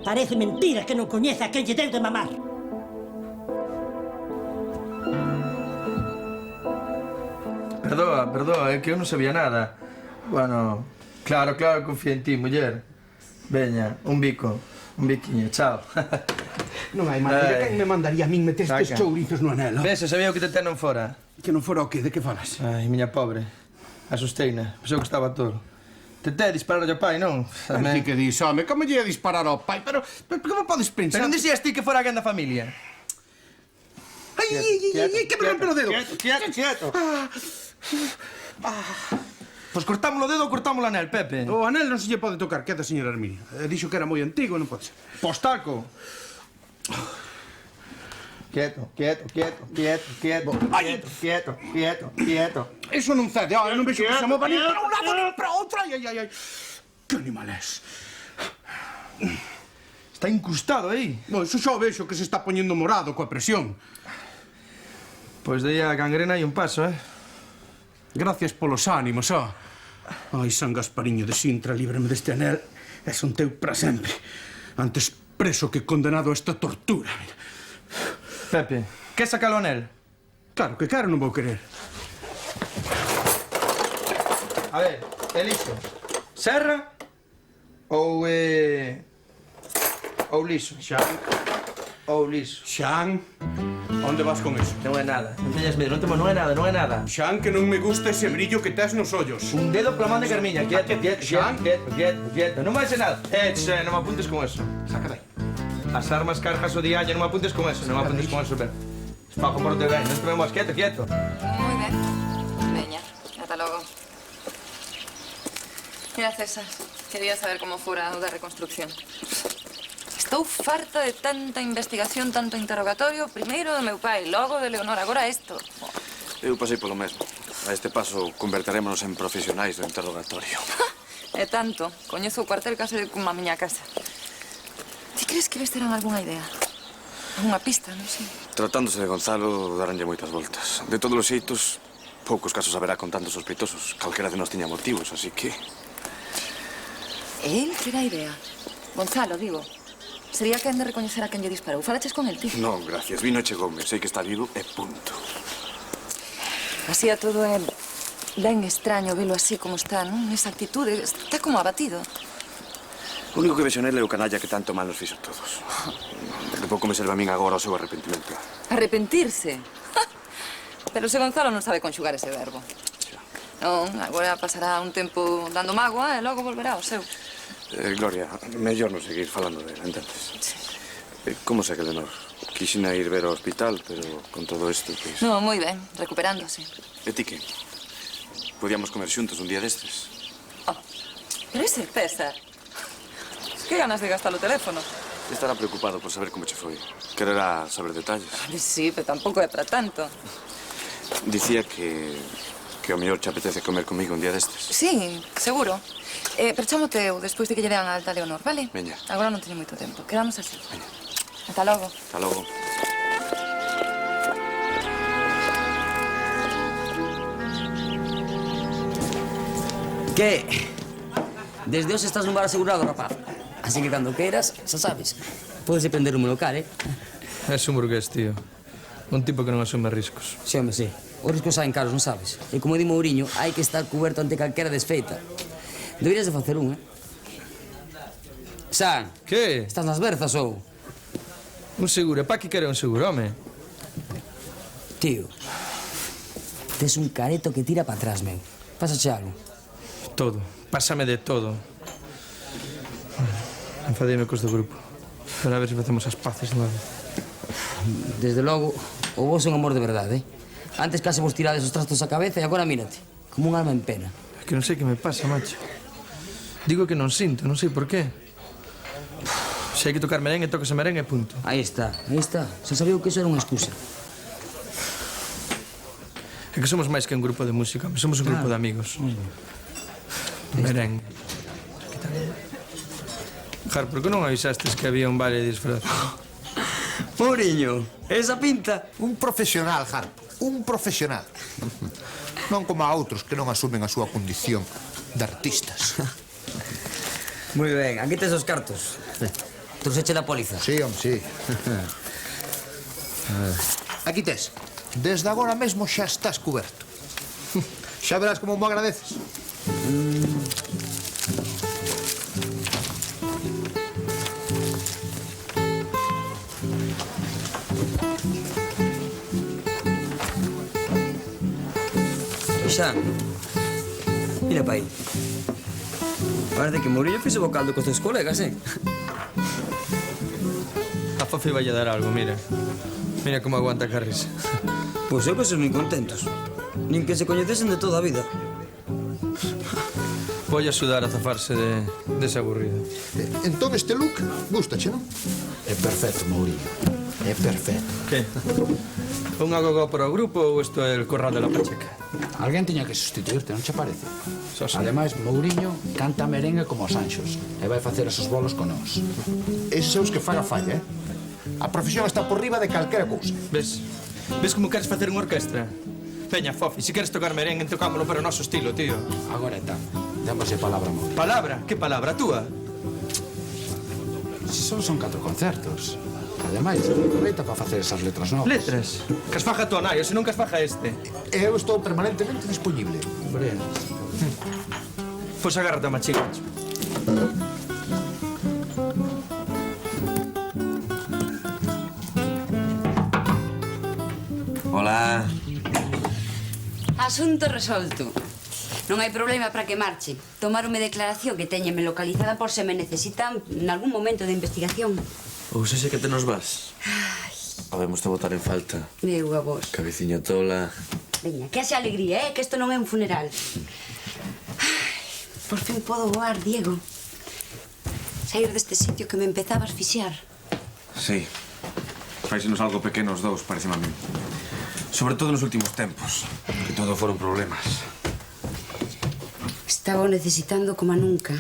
Parece mentira que non coñeza a quen lle deu de mamar. Perdoa, é que eu non sabía nada. Bueno, claro, confía en ti, muller. Veña, un biquiño, chao. Non hai maneira, quen me mandaría a min meter estes chourizos no anelo? Ves, sabía o que te tenon fora. Que non fora o que? De que falas? Ai, miña pobre. Asusteina, pensou que estaba todo. Tentei disparar ao pai, non? Ti que dis, home, como lle ia disparar ao pai? Pero como podes pensar? Pero non dixías ti que fora alguén da familia? Ai, que me rompe o dedo. Quieto. Pois cortamos o dedo ou cortamos o anel, Pepe? O anel non se lle pode tocar, queda, señora Herminia. Dixo que era moi antigo, non pode ser. Pois taco. Quieto. Eso non cede, non vexo que se mova nin para un lado nin para outro. Ai. Que animal es? Está incrustado aí. Iso xa o vexo que se está poñendo morado coa presión. Pois de aí a gangrena hai un paso, Gracias polos ánimos, Ai, San Gaspariño de Sintra, líbrame deste anel e son teu para sempre. Antes preso que condenado a esta tortura. Pepe, que saca o anel? Claro que non vou querer. A ver, liso. Serra ou liso? Xan, onde vas con eso? Non é nada, non teñas medo, non é nada. Xan, que non me gusta ese brillo que tes nos ollos. Un dedo pola man de Carmiña, quieto. Non vai ser nada. Non me apuntes con eso. Saca dai. As armas cargas o diaño, non me apuntes con eso, ben. Espajo por te ben, non te vemos, quieto. Moi ben. Veña, ata logo. Mira, César, quería saber como fora o da reconstrucción. Estou farta de tanta investigación, tanto interrogatorio, primeiro do meu pai, logo de Leonor, agora isto. Eu pasei polo mesmo. A este paso converterémonos en profesionais do interrogatorio. É tanto, coñezo o cuartel case como a miña casa. Ti crees que ves terán algunha idea? Algunha pista, non sei. Tratándose de Gonzalo, daranlle moitas voltas. De todos os xeitos, poucos casos haberá con tantos sospeitosos. Calquera de nós tiña motivos, así que... El terá idea. Gonzalo, digo. Sería quen de recoñecer a quen lle disparou. Falaches con el, ti? Non, gracias. Vino e chegoume. Sei que está vivo e punto. Así a todo é ben extraño velo así como está, non? Esa actitude, está como abatido. O único que vexo nele é o canalla que tanto mal nos fixo todos. De pouco me serve a min agora o seu arrepentimento. Arrepentirse? Pero se Gonzalo non sabe conxugar ese verbo. Non, agora pasará un tempo dando mágoa e logo volverá ao seu. Gloria, mellor non seguir falando dela, entendes? Sí. Como segue Leonor? Quixina ir ver ao hospital, pero con todo isto, pois... Non, moi ben, recuperándose. E ti que? Podíamos comer xuntos un día destes? Oh, pero ese César. Que ganas de gastar o teléfono. Estará preocupado por saber como che foi. Quererá saber detalles. Sí, pero tampouco é para tanto. Dicía que Que ao mellor te apetece comer comigo un día destes. Sí, seguro. Pero chámote eu despois de que lle dean a alta a Leonor, vale? Veña. Agora non teño moito tempo. Quedamos así. Veña. Ata logo. Ata logo. Que? Desde hoxe estás nun bar asegurado, rapaz. Así que cando queiras, xa sabes. Podes prender un local, Es un burgués, tío. Un tipo que non asume riscos. Sí, home, sí. Os riscos saen caros, non sabes? E como di Mourinho, hai que estar cuberto ante calquera desfeita. Deberías de facer un, San. Que? Estás nas berzas ou? Un seguro. Pa que quere un seguro, home? Tío, tes un careto que tira para atrás, meu. Pásache algo. Todo. Pásame de todo. Enfadeime cos do grupo. Pero a ver se facemos as paces de unha vez. Desde logo, o vos é un amor de verdade, Antes case vos tirades os trastos á cabeza e agora mírate, como un alma en pena. É que non sei que me pasa, macho. Digo que non sinto, non sei por qué. Se hai que tocar merengue, tocase merengue e punto. Aí está, aí está. Se sabía que iso era unha excusa. É que somos máis que un grupo de música, somos un grupo de amigos. Merengue. Jar, por que non avisastes que había un baile de disfraz? Mourinho, esa pinta? Un profesional, Harpo, un profesional. Non como a outros que non asumen a súa condición de artistas. Moi ben, aquí tes os cartos. Truseche da póliza. Sí, home, sí. Aquí tes. Desde agora mesmo xa estás cuberto. Xa verás como mo agradeces. Xa, mira pa aí. Parece que Mourinho fixo o caldo cos teus colegas, A Fofi vai a dar algo, mira. Mira como aguanta a carrisa. Pois eu que son moi contentos. Nin que se coñecesen de toda a vida. Vou a axudar a zafarse dese aburrido. Entón este look gustache, non? É perfecto, Mourinho. É perfecto. Que? Un agogó para o grupo ou isto é el corral de la Pacheca? Alguén tiña que sustituirte, non che parece? Ademais, Mourinho canta merengue como os anxos e vai facer esos bolos con nós. Eses são os que faga falla, A profesión está por riba de calquera cousa. Ves? Ves como queres facer unha orquestra? Veña, Fofi, se queres tocar merengue, tocámolo para o noso estilo, tío. Agora está. Démoslle palabra a Mourinho. Palabra? Que palabra? A túa? Se só son 4 concertos. Ademais, aproveita para facer esas letras novas. Letras? Que as faja a tua nai, ou se non que as faja este. Eu estou permanentemente disponible. Hombre. Pois agárrate a machiga. Hola. Asunto resolto. Non hai problema para que marche. Tomaronme declaración que teñenme localizada por se me necesitan nalgún momento de investigación. Ou sexe que te nos vas. Podemos te botar en falta. Meu a vos. Cabeciña tola. Veña, que haxe alegría, que isto non é un funeral. Por fin podo voar, Diego. Sair deste sitio que me empezaba a asfixiar. Sí. Faisenos algo pequeno os dous, parece a mí. Sobre todo nos últimos tempos, que todo foron problemas. Estaba necesitando como nunca.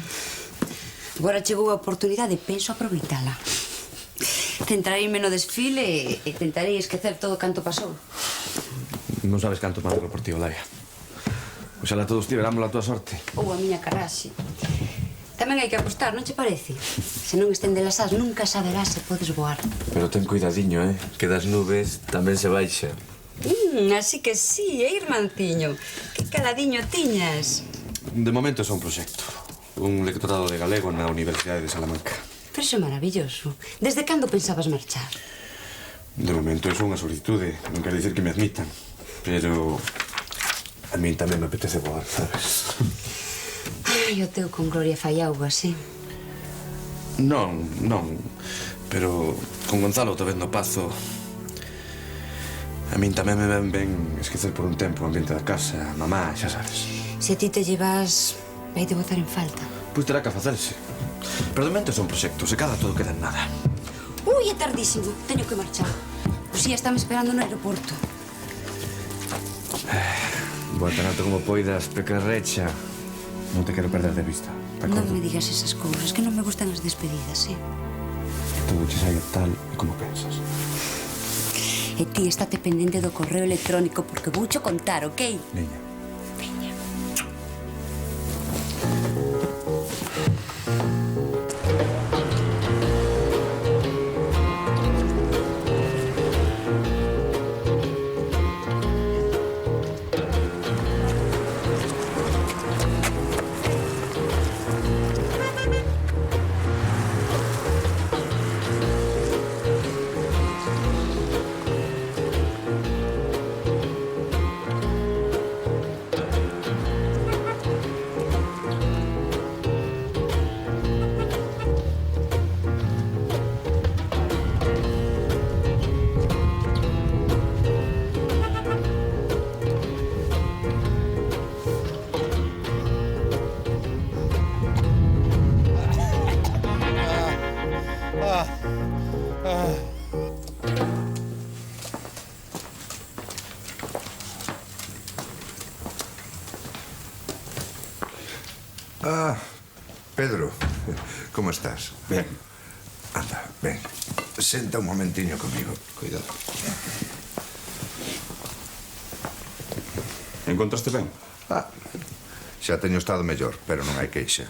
Agora chegou a oportunidade, penso aproveitala. Centrareime no desfile e tentarei esquecer todo canto pasou. Non sabes canto maduro por ti, Olaia. Oxalá todos tiveramos a tua sorte. Ou a miña carraxe. Tamén hai que apostar, non che parece? Se non estende las as, nunca saberás se podes voar. Pero ten cuidadiño, que das nubes tamén se baixa. Así que sí, irmanciño. Que caladiño tiñas. De momento é un proxecto. Un lectorado de galego na Universidade de Salamanca. Pero iso é maravilloso. Desde cando pensabas marchar? De momento é unha solicitude. Non quer dicir que me admitan. Pero a min tamén me apetece voar, sabes? Ai, o teu con Gloria fai auga, sí. Non. Pero con Gonzalo Tobendo Pazo a min tamén me ven ben esquecer por un tempo o ambiente da casa, mamá, xa sabes. Se a ti te llevas, vai te botar en falta. Pois terá que facerse. Pero de momento son proxectos, e cada todo queda en nada. Ui, é tardísimo, teño que marchar. Lucía está me esperando no aeroporto. Bota tanto como poidas, pecarrecha. Non te quero perder de vista. Non me digas esas cousas, que non me gustan as despedidas, Todo che saia tal e como pensas. E ti estate pendente do correo electrónico porque voucho contar, ok? Veña. Pedro, ¿cómo estás? Bien. Anda, ven. Senta un momentiño comigo. Cuidado. Encontraste ben? Xa teño estado mellor, pero non hai queixa.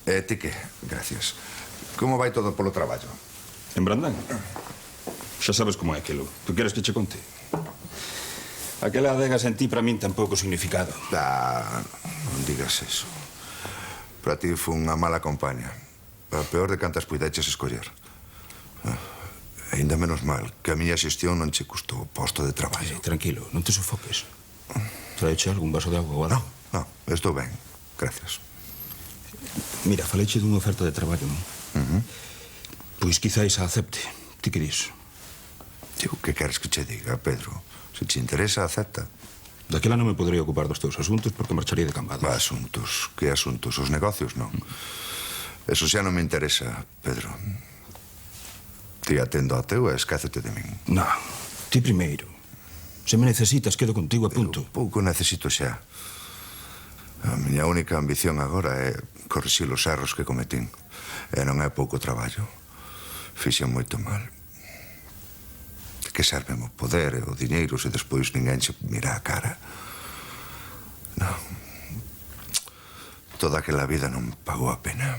E ti que? Gracias. Como vai todo polo traballo? En Brandán? Xa sabes como é aquilo. Tu queres que che conte? Aquela adega sen ti para min ten pouco significado. Non digas eso. Para ti foi unha mala compañía. A peor de cantas puideches escoller. Ainda menos mal que a miña xestión non che custou o posto de traballo. Tranquilo, non te sofoques. Traeche algún vaso de agua ou algo? Non, estou ben. Gracias. Mira, faleche dunha oferta de traballo, non? Pois quizáis a acepte. Ti que dis? Digo, que queres que che diga, Pedro? Se te interesa, acepta. Daquela non me podería ocupar dos teus asuntos porque marcharía de cambada. Asuntos? Que asuntos? Os negocios, non? Eso xa non me interesa, Pedro. Ti atendo ao teu e esquécete de min. Non, ti primeiro. Se me necesitas, quedo contigo a punto. Pouco necesito xa. A miña única ambición agora é corrixir os erros que cometín. E non é pouco traballo. Fixen moito mal. Que serve o poder e o diñeiro se despois ninguén se mira a cara? Non. Toda aquela vida non pagou a pena.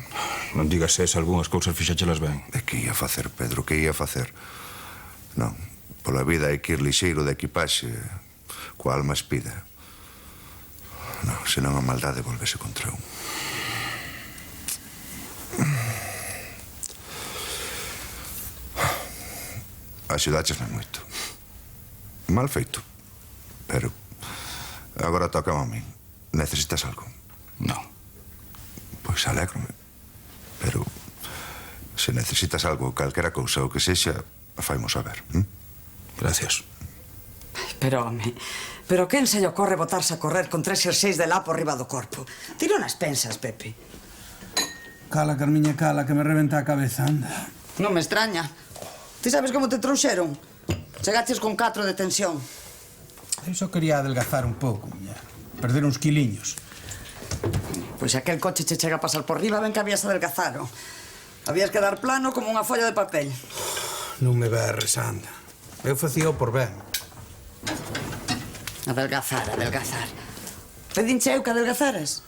Non digas esa, algunhas cousas fixachelas ben. E que ia facer, Pedro, que ia facer? Non, pola vida hai que ir lixeiro de equipaxe, coa alma espida. Non, senón a maldade volvese contra un. Axudáchesme moito. Mal feito. Pero agora toca a min. Necesitas algo? Non. Pois alégrome. Pero se necesitas algo, calquera cousa, o que sexa, faimos saber. Gracias. Pero, home, pero quen se lle ocorre botarse a correr con 3 xerseis de lapo arriba do corpo? Tiro nas pensas, Pepe. Cala, Carmiña, cala, que me reventa a cabeza, anda. Non me extraña. Ti sabes como te trouxeron? Chegaches con 4 de tensión. Eu só quería adelgazar un pouco, miña. Perder uns quiliños. Pois se aquel coche che chega a pasar por riba, ben que habías adelgazado. Habías que dar plano como unha folla de papel. Non me berres, anda. Eu facía por ben. Adelgazar, adelgazar. Pedinche eu que adelgazaras?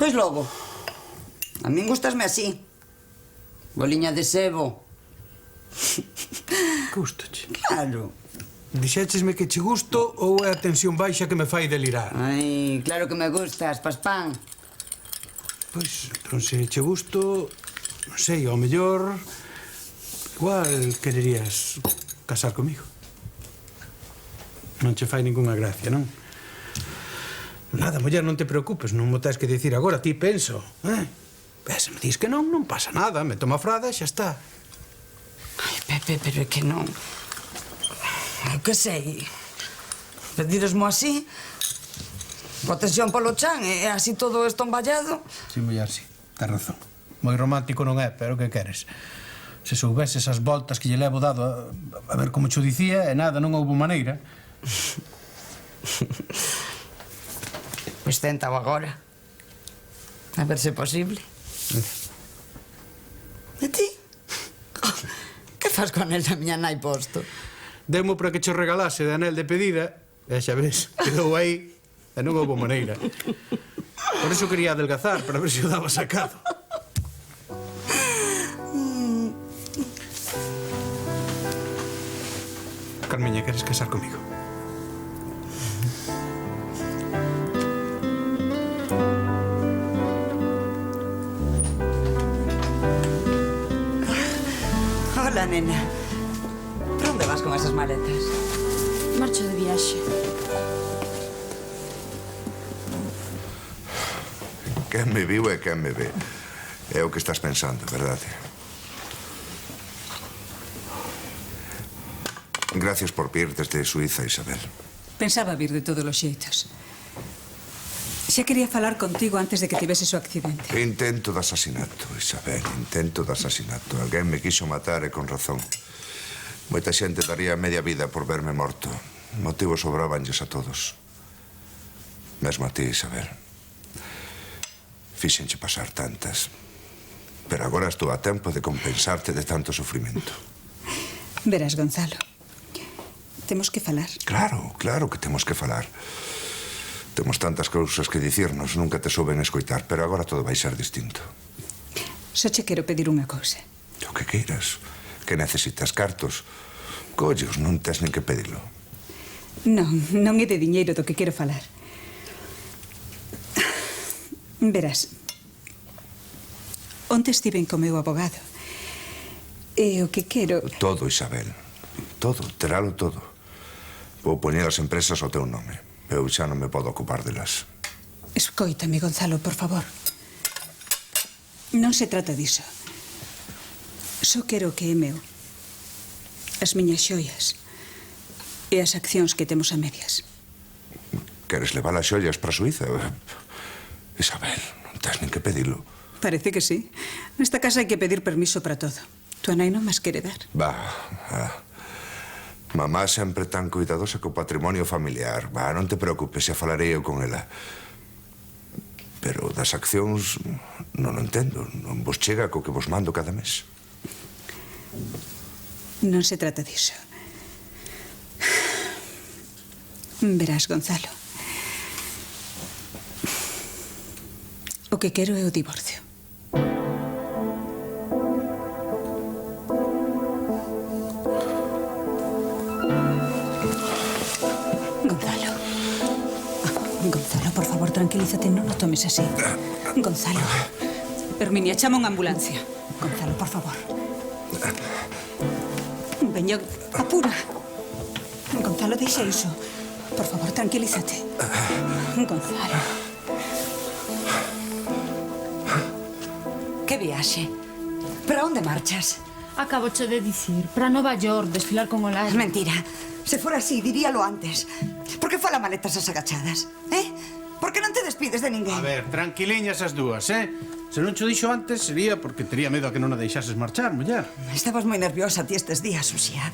Pois logo. A min gustasme así. Boliña de sebo. Gustache? Claro. Dixéchesme que che gusto ou é a tensión baixa que me fai delirar? Ai, claro que me gustas, paspán. Pois, entón, se che gusto, non sei, ao mellor, igual quererías casar comigo. Non che fai ningunha gracia, non? Nada, muller, non te preocupes, non mo tes que dicir agora, ti penso, Se me dis que non, non pasa nada, me tomo a frada e xa está. Ai, Pepe, pero é que non... Eu que sei... Pedidesmo así... Coa tensión polo chan e así todo estomballado... Si, muller, si, tes razón. Moi romántico non é, pero que queres? Se soubeses as voltas que lle levo dado a ver como cho dicía, e nada, non houbo maneira. Pois tentao agora. A ver se é posible. E ti? Que faz con el da miña nai posto? Demo para que cho regalase de anel de pedida, e xa ves, quedou aí e non houve maneira. Por eso quería adelgazar, para ver se o daba sacado. Carmeña, queres casar comigo? Hola, nena. Por onde vas con esas maletas? Marcho de viaxe. Quen me viu e quen me ve. É o que estás pensando, verdade? Gracias por vir desde Suiza, Isabel. Pensaba vir de todos os xeitos. Xa quería falar contigo antes de que tivese o accidente. Intento de asasinato, Isabel, intento de asasinato. Alguén me quixo matar e con razón. Moita xente daría media vida por verme morto. Motivos sobrabanlles a todos. Mesmo a ti, Isabel. Fíxenche pasar tantas. Pero agora estou a tempo de compensarte de tanto sufrimento. Verás, Gonzalo. Temos que falar. Claro, claro que temos que falar. Temos tantas cousas que dicirnos, nunca te souben escoitar, pero agora todo vai ser distinto. Só che quero pedir unha cousa. O que queiras. Que necesitas cartos. Collos, non tes nin que pedilo. Non é de diñeiro do que quero falar. Verás, onte estiven co meu abogado. E o que quero... Todo, Isabel. Todo, teralo todo. Vou poñer as empresas ao teu nome. Eu xa non me podo ocupar delas. Escoítame, Gonzalo, por favor. Non se trata diso. Só quero que é meu. As miñas xoias e as accións que temos a medias. Queres levar as xollas para Suiza? Isabel, non tes nin que pedilo. Parece que sí. Nesta casa hai que pedir permiso para todo. Tua nai non mas quere dar. Mamá sempre tan cuidadosa co patrimonio familiar. Non te preocupes, xa falarei eu con ela. Pero das accións non o entendo. Non vos chega co que vos mando cada mes. Non se trata diso. Verás, Gonzalo. O que quero é o divorcio. Gonzalo, por favor, tranquilízate, non o tomes así. Gonzalo. Herminia, chama unha ambulancia. Gonzalo, por favor. Veño, apura. Gonzalo, deixa iso. Por favor, tranquilízate. Gonzalo. Que viaxe? Para onde marchas? Acabo de dicir, para Nova York, desfilar con Olaya. Mentira. Se fora así, diríalo antes. Por que fala maletas as agachadas? Por que non te despides de ninguén? A ver, tranquiliñas as dúas, Se non cho dixo antes, sería porque tería medo a que non a deixases marchar, muller. Estabas moi nerviosa ti estes días, Uxía.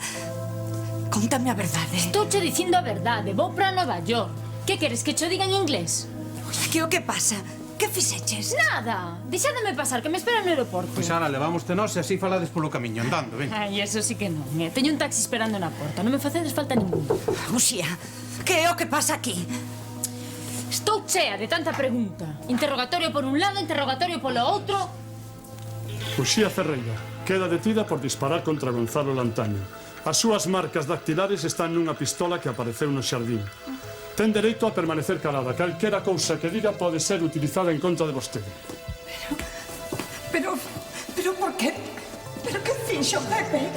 Contame a verdade. Estou che dicindo a verdade, vou para Nova York. Que queres, que cho diga en inglés? Que o que pasa? Que fixeches? Nada, deixádeme pasar, que me espera no aeroporto. Pois Ana, levámoste nós e así falades polo camiño, andando, ven. Ai, eso sí que non, Teño un taxi esperando na porta, non me facedes falta ningún. Uxía, que é o que pasa aquí? Estou chea de tanta pregunta. Interrogatorio por un lado, interrogatorio polo outro. Uxía Ferreira queda detida por disparar contra Gonzalo Lantaño. As súas marcas dactilares están nunha pistola que apareceu no xardín. Ten dereito a permanecer calada. Calquera cousa que diga pode ser utilizada en contra de vostede. Pero por qué? Pero que fixo, Pepe?